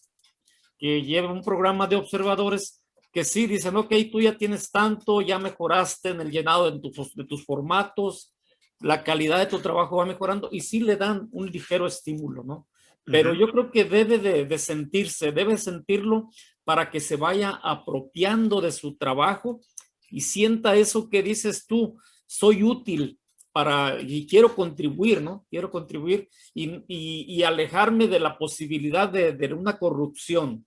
que lleva un programa de observadores que sí dicen, ok, tú ya tienes tanto, ya mejoraste en el llenado de tus formatos, la calidad de tu trabajo va mejorando, y sí le dan un ligero estímulo, ¿no? Pero yo creo que debe de sentirse, debe sentirlo para que se vaya apropiando de su trabajo y sienta eso que dices tú, soy útil y quiero contribuir, ¿no? Quiero contribuir y alejarme de la posibilidad de una corrupción,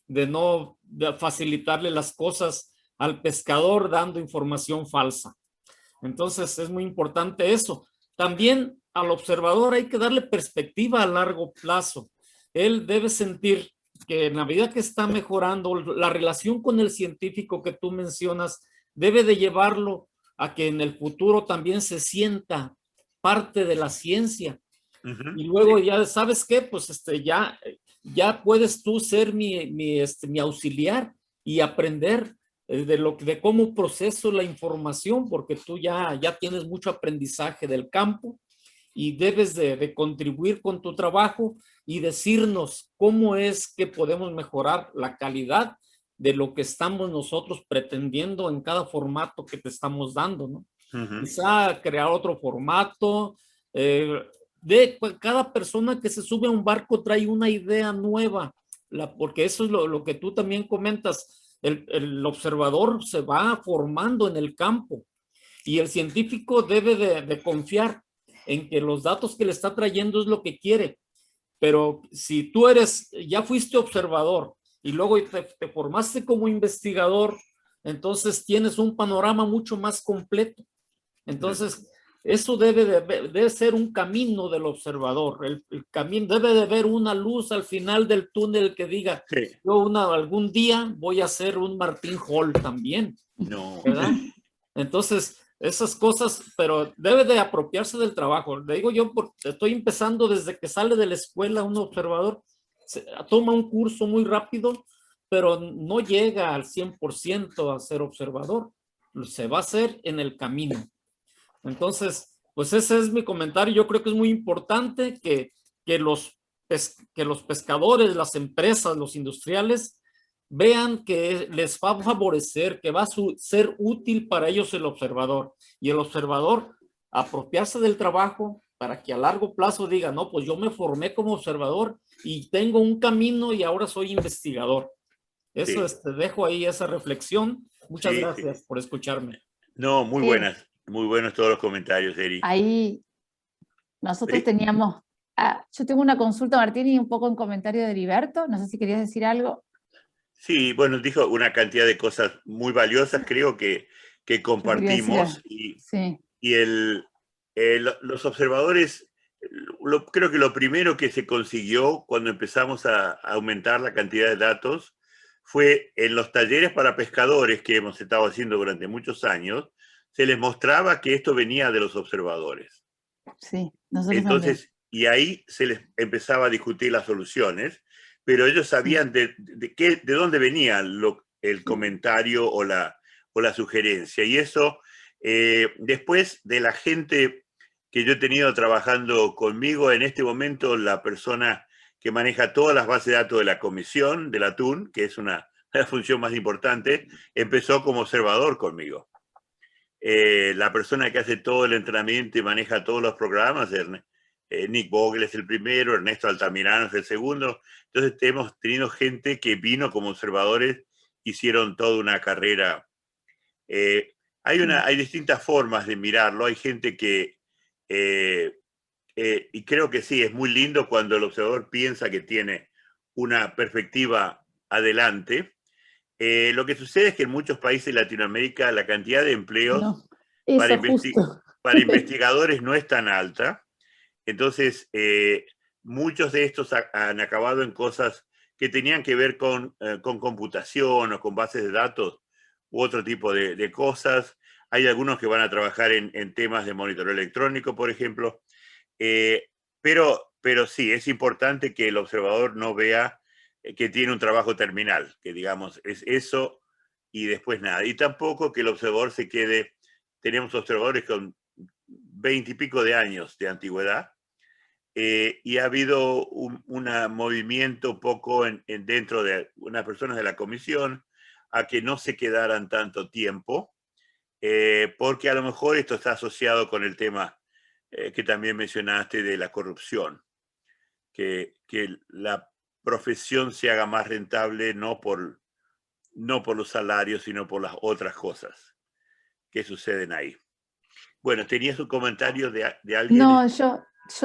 de no facilitarle las cosas al pescador dando información falsa. Entonces es muy importante eso. También al observador hay que darle perspectiva a largo plazo. Él debe sentir que en la medida que está mejorando, la relación con el científico que tú mencionas debe de llevarlo a que en el futuro también se sienta parte de la ciencia. Y luego ya, ¿sabes qué? Pues ya puedes tú ser mi auxiliar y aprender de cómo proceso la información, porque tú ya tienes mucho aprendizaje del campo y debes de contribuir con tu trabajo y decirnos cómo es que podemos mejorar la calidad de lo que estamos nosotros pretendiendo en cada formato que te estamos dando, ¿no? Quizá crear otro formato. Cada persona que se sube a un barco trae una idea nueva, porque eso es lo que tú también comentas. El observador se va formando en el campo y el científico debe de confiar en que los datos que le está trayendo es lo que quiere. Pero si tú ya fuiste observador y luego te formaste como investigador, entonces tienes un panorama mucho más completo. Entonces, eso debe ser un camino del observador. El camino debe de ver una luz al final del túnel que diga, sí, yo algún día voy a ser un Martín Hall también. No. ¿Verdad? Entonces, esas cosas, pero debe de apropiarse del trabajo. Le digo yo, porque estoy empezando desde que sale de la escuela un observador, toma un curso muy rápido, pero no llega al 100% a ser observador. Se va a hacer en el camino. Entonces, pues ese es mi comentario. Yo creo que es muy importante que los pescadores, las empresas, los industriales vean que les va a favorecer, que va a ser útil para ellos el observador. Y el observador apropiarse del trabajo para que a largo plazo diga, no, pues yo me formé como observador y tengo un camino y ahora soy investigador. Eso, dejo ahí esa reflexión. Muchas gracias por escucharme. No, muy buenas. Muy buenos todos los comentarios, Eri. Ahí nosotros teníamos... yo tengo una consulta, Martín, y un poco en comentario de Heriberto. No sé si querías decir algo. Sí, bueno, dijo una cantidad de cosas muy valiosas, creo que compartimos. Los observadores, creo que lo primero que se consiguió cuando empezamos a aumentar la cantidad de datos fue en los talleres para pescadores que hemos estado haciendo durante muchos años, se les mostraba que esto venía de los observadores. Sí, nosotros entonces, también. Y ahí se les empezaba a discutir las soluciones, pero ellos sabían de dónde venía el comentario o la sugerencia. Y eso, después de la gente que yo he tenido trabajando conmigo, en este momento la persona que maneja todas las bases de datos de la comisión del atún, que es la función más importante, empezó como observador conmigo. La persona que hace todo el entrenamiento y maneja todos los programas, Nick Vogel es el primero, Ernesto Altamirano es el segundo. Entonces hemos tenido gente que vino como observadores, hicieron toda una carrera. Hay distintas formas de mirarlo. Hay gente que, y creo que sí, es muy lindo cuando el observador piensa que tiene una perspectiva adelante. Lo que sucede es que en muchos países de Latinoamérica la cantidad de empleos No, para, eso justo. para investigadores no es tan alta. Entonces, muchos de estos han acabado en cosas que tenían que ver con computación o con bases de datos u otro tipo de cosas. Hay algunos que van a trabajar en temas de monitoreo electrónico, por ejemplo. Pero sí, es importante que el observador no vea que tiene un trabajo terminal, que digamos es eso y después nada. Y tampoco que el observador se quede, tenemos observadores con 20 y pico de años de antigüedad, y ha habido un movimiento poco dentro de unas personas de la comisión a que no se quedaran tanto tiempo, porque a lo mejor esto está asociado con el tema que también mencionaste de la corrupción, que la profesión se haga más rentable no por los salarios, sino por las otras cosas que suceden ahí. Bueno, ¿tenías un comentario de alguien? No, yo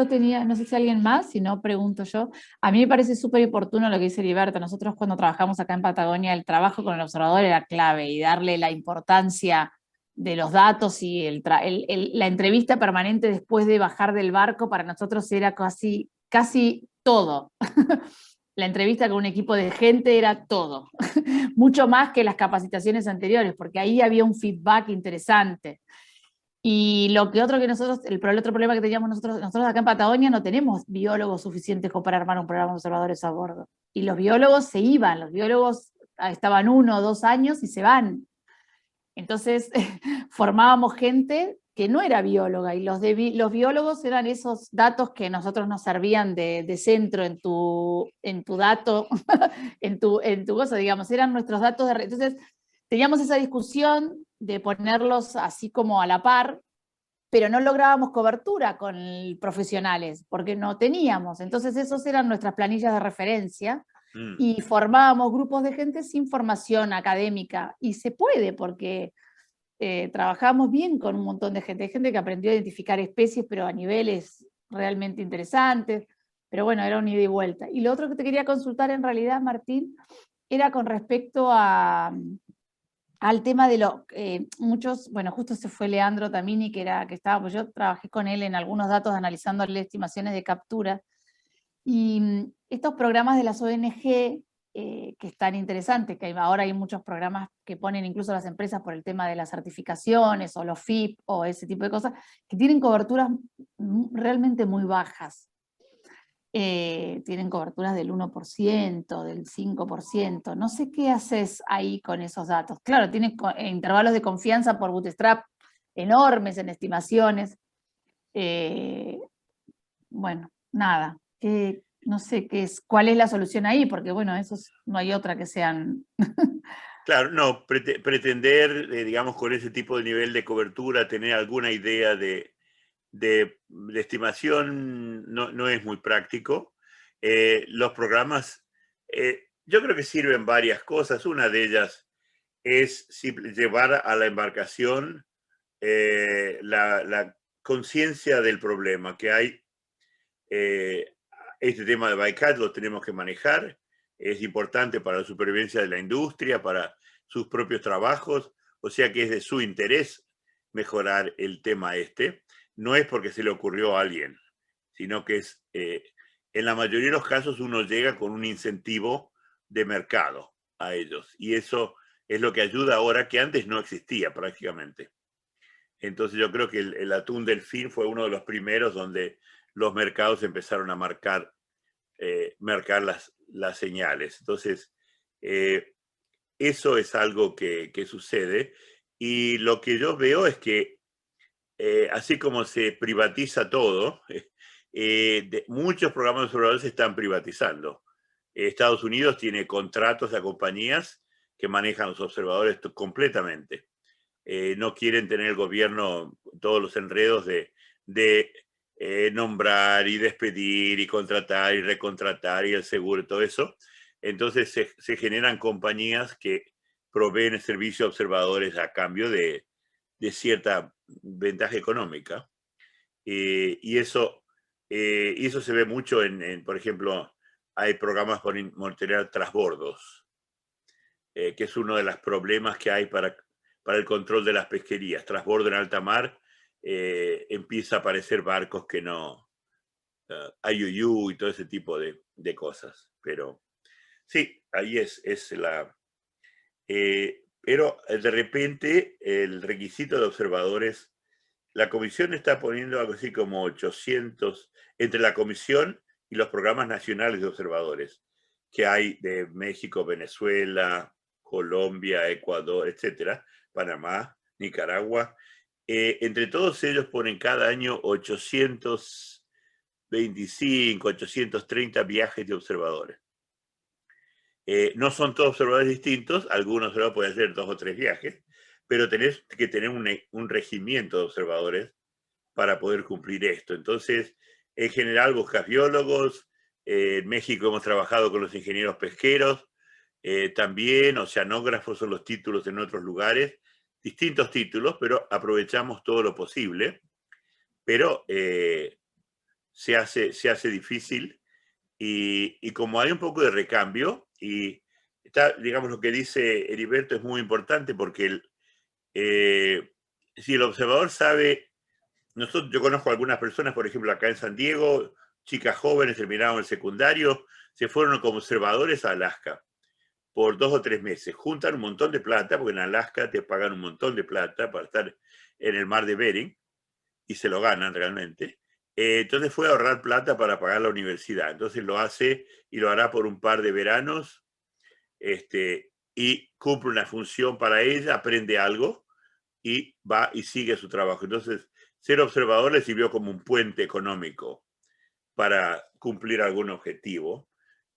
tenía, no sé si alguien más, si no pregunto yo. A mí me parece súper oportuno lo que dice Heriberto. Nosotros cuando trabajamos acá en Patagonia, el trabajo con el observador era clave y darle la importancia de los datos y la entrevista permanente después de bajar del barco para nosotros era casi todo. La entrevista con un equipo de gente era todo, mucho más que las capacitaciones anteriores, porque ahí había un feedback interesante. Y lo que otro que nosotros, el otro problema que teníamos nosotros acá en Patagonia, no tenemos biólogos suficientes como para armar un programa de observadores a bordo. Y los biólogos se iban, los biólogos estaban 1 o 2 años y se van. Entonces formábamos gente que no era bióloga, y los biólogos eran esos datos que nosotros nos servían de centro en tu dato, en tu cosa, digamos, eran nuestros datos de... Entonces teníamos esa discusión de ponerlos así como a la par, pero no lográbamos cobertura con profesionales, porque no teníamos. Entonces esos eran nuestras planillas de referencia, y formábamos grupos de gente sin formación académica, y se puede, porque trabajamos bien con un montón de gente que aprendió a identificar especies, pero a niveles realmente interesantes, pero bueno, era un ida y vuelta. Y lo otro que te quería consultar en realidad, Martín, era con respecto al tema de muchos, bueno, justo se fue Leandro Tamini, que estaba, pues yo trabajé con él en algunos datos analizándole estimaciones de captura, y estos programas de las ONG, que están interesantes, que ahora hay muchos programas que ponen incluso las empresas por el tema de las certificaciones, o los FIP, o ese tipo de cosas, que tienen coberturas realmente muy bajas. Tienen coberturas del 1%, del 5%. No sé qué haces ahí con esos datos. Claro, tienen intervalos de confianza por bootstrap enormes en estimaciones. Bueno, nada. No sé cuál es la solución ahí, porque bueno, no hay otra que sean... Claro, no, pretender, digamos, con ese tipo de nivel de cobertura, tener alguna idea de estimación no es muy práctico. Los programas, yo creo que sirven varias cosas. Una de ellas es llevar a la embarcación la conciencia del problema que hay. Este tema de bycatch lo tenemos que manejar. Es importante para la supervivencia de la industria, para sus propios trabajos. O sea que es de su interés mejorar el tema este. No es porque se le ocurrió a alguien, sino que es, en la mayoría de los casos uno llega con un incentivo de mercado a ellos. Y eso es lo que ayuda ahora, que antes no existía prácticamente. Entonces yo creo que el atún delfín fue uno de los primeros donde los mercados empezaron a marcar las señales. Entonces, eso es algo que sucede. Y lo que yo veo es que, así como se privatiza todo, muchos programas de observadores se están privatizando. Estados Unidos tiene contratos a compañías que manejan los observadores completamente. No quieren tener el gobierno todos los enredos de nombrar y despedir y contratar y recontratar y el seguro y todo eso. Entonces se generan compañías que proveen el servicio a observadores a cambio de cierta ventaja económica. Y eso se ve mucho por ejemplo, hay programas para monitorear trasbordos. que es uno de los problemas que hay para el control de las pesquerías. Trasbordo en alta mar, empieza a aparecer barcos que no, IUU y todo ese tipo de cosas. Pero sí, ahí es la... pero de repente el requisito de observadores, la comisión está poniendo algo así como 800, entre la comisión y los programas nacionales de observadores, que hay de México, Venezuela, Colombia, Ecuador, etcétera, Panamá, Nicaragua. Entre todos ellos ponen cada año 825, 830 viajes de observadores. No son todos observadores distintos, algunos solo pueden hacer 2 o 3 viajes, pero tenés que tener un regimiento de observadores para poder cumplir esto. Entonces, en general buscas biólogos, en México hemos trabajado con los ingenieros pesqueros, también oceanógrafos son los títulos en otros lugares, distintos títulos, pero aprovechamos todo lo posible, pero se hace difícil y como hay un poco de recambio, y está, digamos, lo que dice Heriberto es muy importante porque si el observador sabe, yo conozco a algunas personas, por ejemplo, acá en San Diego, chicas jóvenes terminaron el secundario, se fueron como observadores a Alaska por 2 o 3 meses, juntan un montón de plata, porque en Alaska te pagan un montón de plata para estar en el mar de Bering, y se lo ganan realmente. Entonces fue a ahorrar plata para pagar la universidad. Entonces lo hace y lo hará por un par de veranos, y cumple una función para ella, aprende algo y va y sigue su trabajo. Entonces, ser observador le sirvió como un puente económico para cumplir algún objetivo.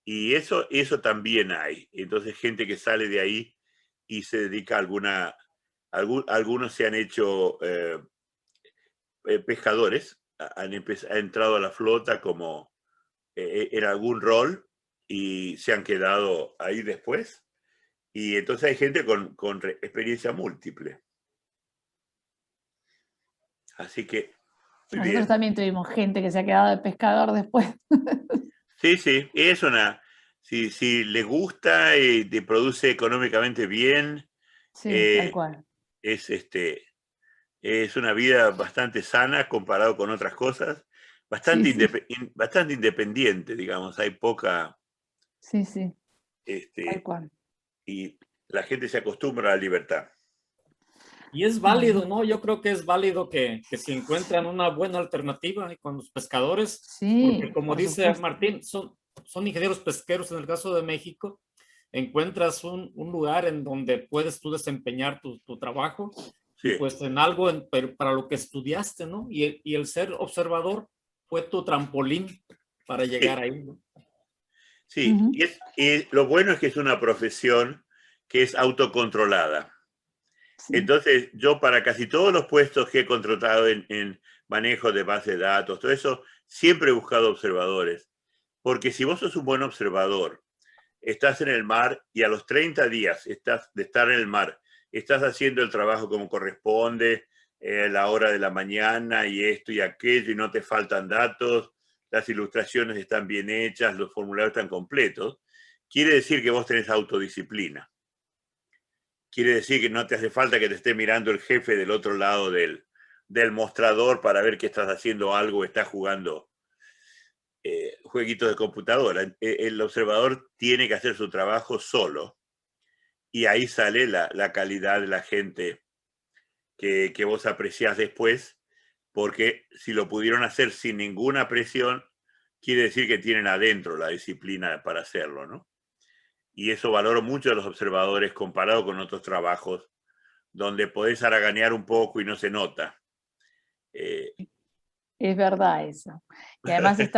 Y eso también hay. Entonces, gente que sale de ahí y se dedica a algunos se han hecho pescadores, han entrado a la flota como en algún rol y se han quedado ahí después. Y entonces hay gente con experiencia múltiple. Así que, muy Nosotros bien. también tuvimos gente que se ha quedado de pescador después. Sí, sí, es si le gusta y te produce económicamente bien, Sí, tal cual. es es una vida bastante sana comparado con otras cosas, Sí, bastante, sí, bastante independiente, digamos, hay poca, sí, sí, tal este, cual. y la gente se acostumbra a la libertad. Y es válido, ¿no? Yo creo que es válido que se encuentren una buena alternativa con los pescadores, porque Sí, como por dice supuesto. Martín, son ingenieros pesqueros en el caso de México, encuentras un lugar en donde puedes tú desempeñar tu trabajo y Sí, pues en algo para lo que estudiaste, ¿no? Y el ser observador fue tu trampolín para llegar sí, ahí, ¿no? sí. Ujú. Y lo bueno es que es una profesión que es autocontrolada. Sí, Entonces, yo para casi todos los puestos que he contratado en manejo de base de datos, todo eso, siempre he buscado observadores. Porque si vos sos un buen observador, estás en el mar y a los 30 días de estar en el mar, estás haciendo el trabajo como corresponde, la hora de la mañana y esto y aquello, y no te faltan datos, las ilustraciones están bien hechas, los formularios están completos, quiere decir que vos tenés autodisciplina. Quiere decir que no te hace falta que te esté mirando el jefe del otro lado del mostrador para ver que estás haciendo algo, estás jugando jueguitos de computadora. El observador tiene que hacer su trabajo solo y ahí sale la calidad de la gente que vos apreciás después, porque si lo pudieron hacer sin ninguna presión, quiere decir que tienen adentro la disciplina para hacerlo, ¿no? Y eso valoro mucho de los observadores comparado con otros trabajos donde podés haraganear un poco y no se nota. es verdad eso. Y además es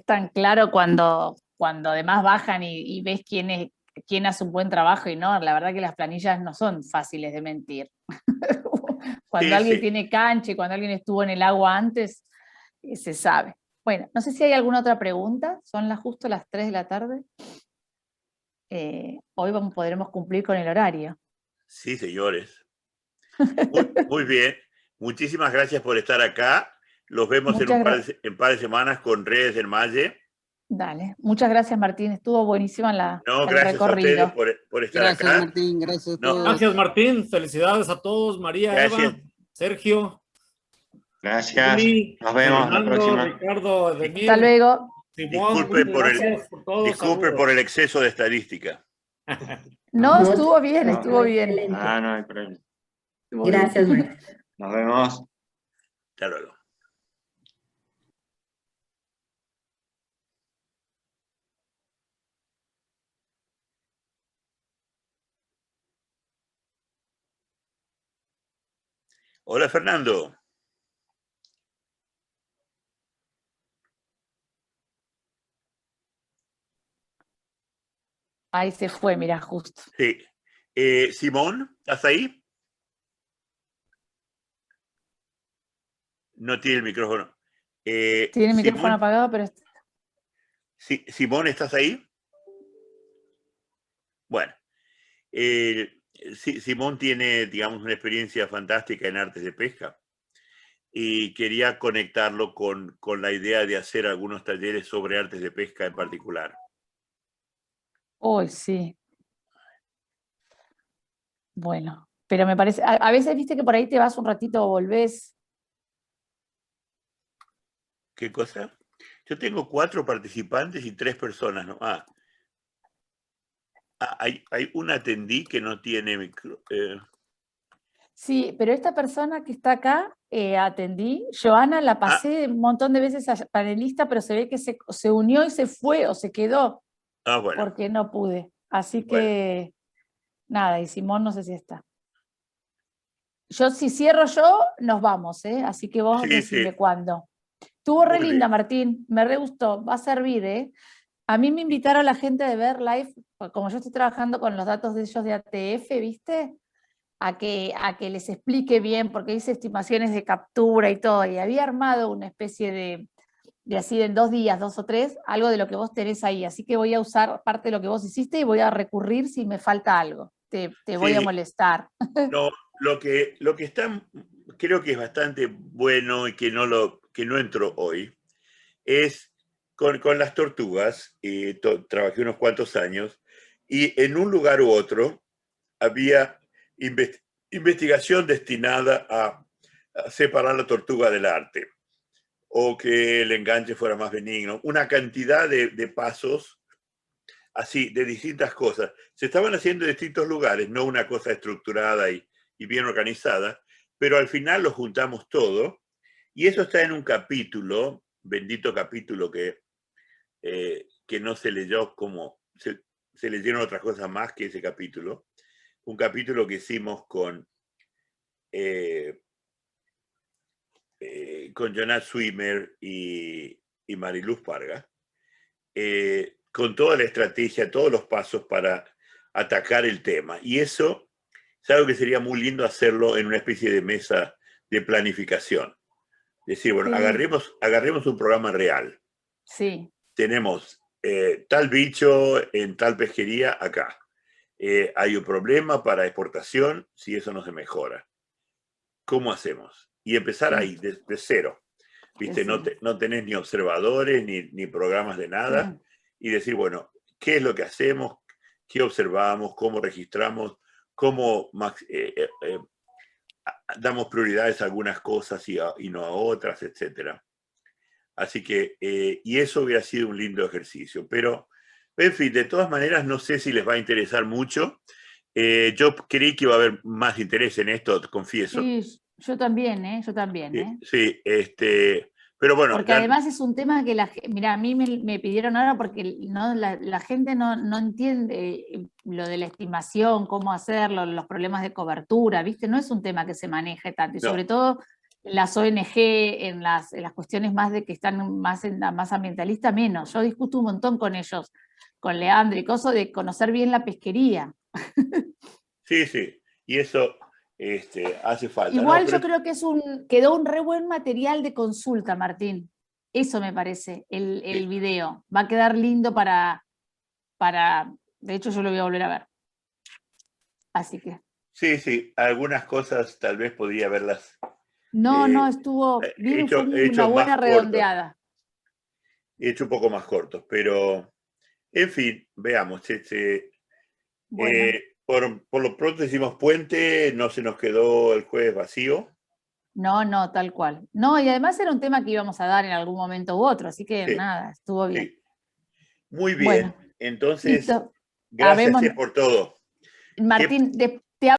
tan claro cuando además bajan y ves quién hace un buen trabajo y no, la verdad que las planillas no son fáciles de mentir. Cuando Sí, alguien sí. tiene cancha y cuando alguien estuvo en el agua antes, se sabe. Bueno, no sé si hay alguna otra pregunta, son justo las 3 de la tarde. Hoy podremos cumplir con el horario. Sí, señores. Muy bien. Muchísimas gracias por estar acá. Los vemos en Muchas gracias. en par de semanas con Redes del Malle. Dale. Muchas gracias, Martín. Estuvo buenísima No, el gracias a ustedes recorrido. por estar Gracias, acá. Martín, gracias a No, todos. Gracias, Martín. Felicidades a todos. María, Gracias. Eva, Sergio, Gracias. Juli, Nos vemos la Fernando, próxima. Ricardo, Hasta Edemir, luego. Simón. Disculpen Muchas por el, gracias por todo. disculpen por el exceso de estadística. No, No, estuvo bien, no. estuvo bien. Excelente. No hay problema. Estuvo bien. Gracias, Martín. Nos vemos. Hasta luego. Hola, Fernando. Ahí se fue, mira, justo. Sí. Simón, ¿estás ahí? No tiene el micrófono. Tiene el micrófono Simón, apagado, pero Simón, ¿estás ahí? Bueno, Simón tiene, digamos, una experiencia fantástica en artes de pesca y quería conectarlo con la idea de hacer algunos talleres sobre artes de pesca en particular. hoy sí. Bueno, pero me parece, a veces viste que por ahí te vas un ratito o volvés. ¿Qué cosa? Yo tengo 4 participantes y 3 personas, ¿no? Hay un atendí que no tiene micro. Sí, pero esta persona que está acá, atendí, Joana la pasé un montón de veces a panelista, pero se ve que se unió y se fue o se quedó Bueno. porque no pude. Así Bueno. que, nada, y Simón no sé si está. Yo, si cierro yo, nos vamos, ¿eh? Así que vos Sí, decime sí. cuándo. Estuvo re Muy linda, bien. Martín, me re gustó, va a servir, ¿eh? A mí me invitaron la gente de Ver Live, como yo estoy trabajando con los datos de ellos de ATF, ¿viste? A que les explique bien, porque hice estimaciones de captura y todo, y había armado una especie de así en 2 días, 2 o 3, algo de lo que vos tenés ahí, así que voy a usar parte de lo que vos hiciste y voy a recurrir si me falta algo, te voy a Sí. molestar. No, lo que está, creo que es bastante bueno y que no entró hoy, es con las tortugas, trabajé unos cuantos años, y en un lugar u otro había investigación destinada a separar la tortuga del arte, o que el enganche fuera más benigno, una cantidad de pasos así, de distintas cosas. Se estaban haciendo en distintos lugares, no una cosa estructurada y bien organizada, pero al final lo juntamos todo, y eso está en un capítulo, bendito capítulo que no se leyó como, se leyeron otras cosas más que ese capítulo, un capítulo que hicimos con Jonás Swimmer y Mariluz Parga, con toda la estrategia, todos los pasos para atacar el tema. Y eso es algo que sería muy lindo hacerlo en una especie de mesa de planificación. Decir, bueno, Sí. agarremos un programa real. Sí. Tenemos tal bicho en tal pesquería acá. Hay un problema para exportación si eso no se mejora. ¿Cómo hacemos? Y empezar ahí, de cero. ¿Viste? Sí. No tenés ni observadores, ni programas de nada. Sí. Y decir, bueno, ¿qué es lo que hacemos? ¿Qué observamos? ¿Cómo registramos? ¿Cómo damos prioridades a algunas cosas y no a otras, etcétera? Así que, y eso hubiera sido un lindo ejercicio. Pero, en fin, de todas maneras, no sé si les va a interesar mucho. Yo creí que iba a haber más interés en esto, confieso. Sí, yo también, ¿eh? Yo también, ¿eh? Sí, pero bueno. Porque además es un tema que mira, a mí me pidieron ahora porque ¿no? la gente no entiende lo de la estimación, cómo hacerlo, los problemas de cobertura, ¿viste? No es un tema que se maneje tanto, y No. sobre todo en las ONG, en las cuestiones más de que están más ambientalistas, menos. Yo discuto un montón con ellos, con Leandro y cosas de conocer bien la pesquería. Sí, sí, y eso hace falta. Igual No, yo creo que quedó un re buen material de consulta, Martín. Eso me parece, el video. Va a quedar lindo para, de hecho yo lo voy a volver a ver. Así que. Sí, algunas cosas tal vez podría verlas. No, estuvo, fue una buena redondeada. hecho un poco más cortos, pero en fin, veamos. Bueno. Por lo pronto decimos puente, no se nos quedó el jueves vacío. No, no, tal cual. No, y además era un tema que íbamos a dar en algún momento u otro, así que Sí, nada, estuvo bien. sí. Muy bien, Bueno, entonces, listo. gracias Habemos- por todo. Martín,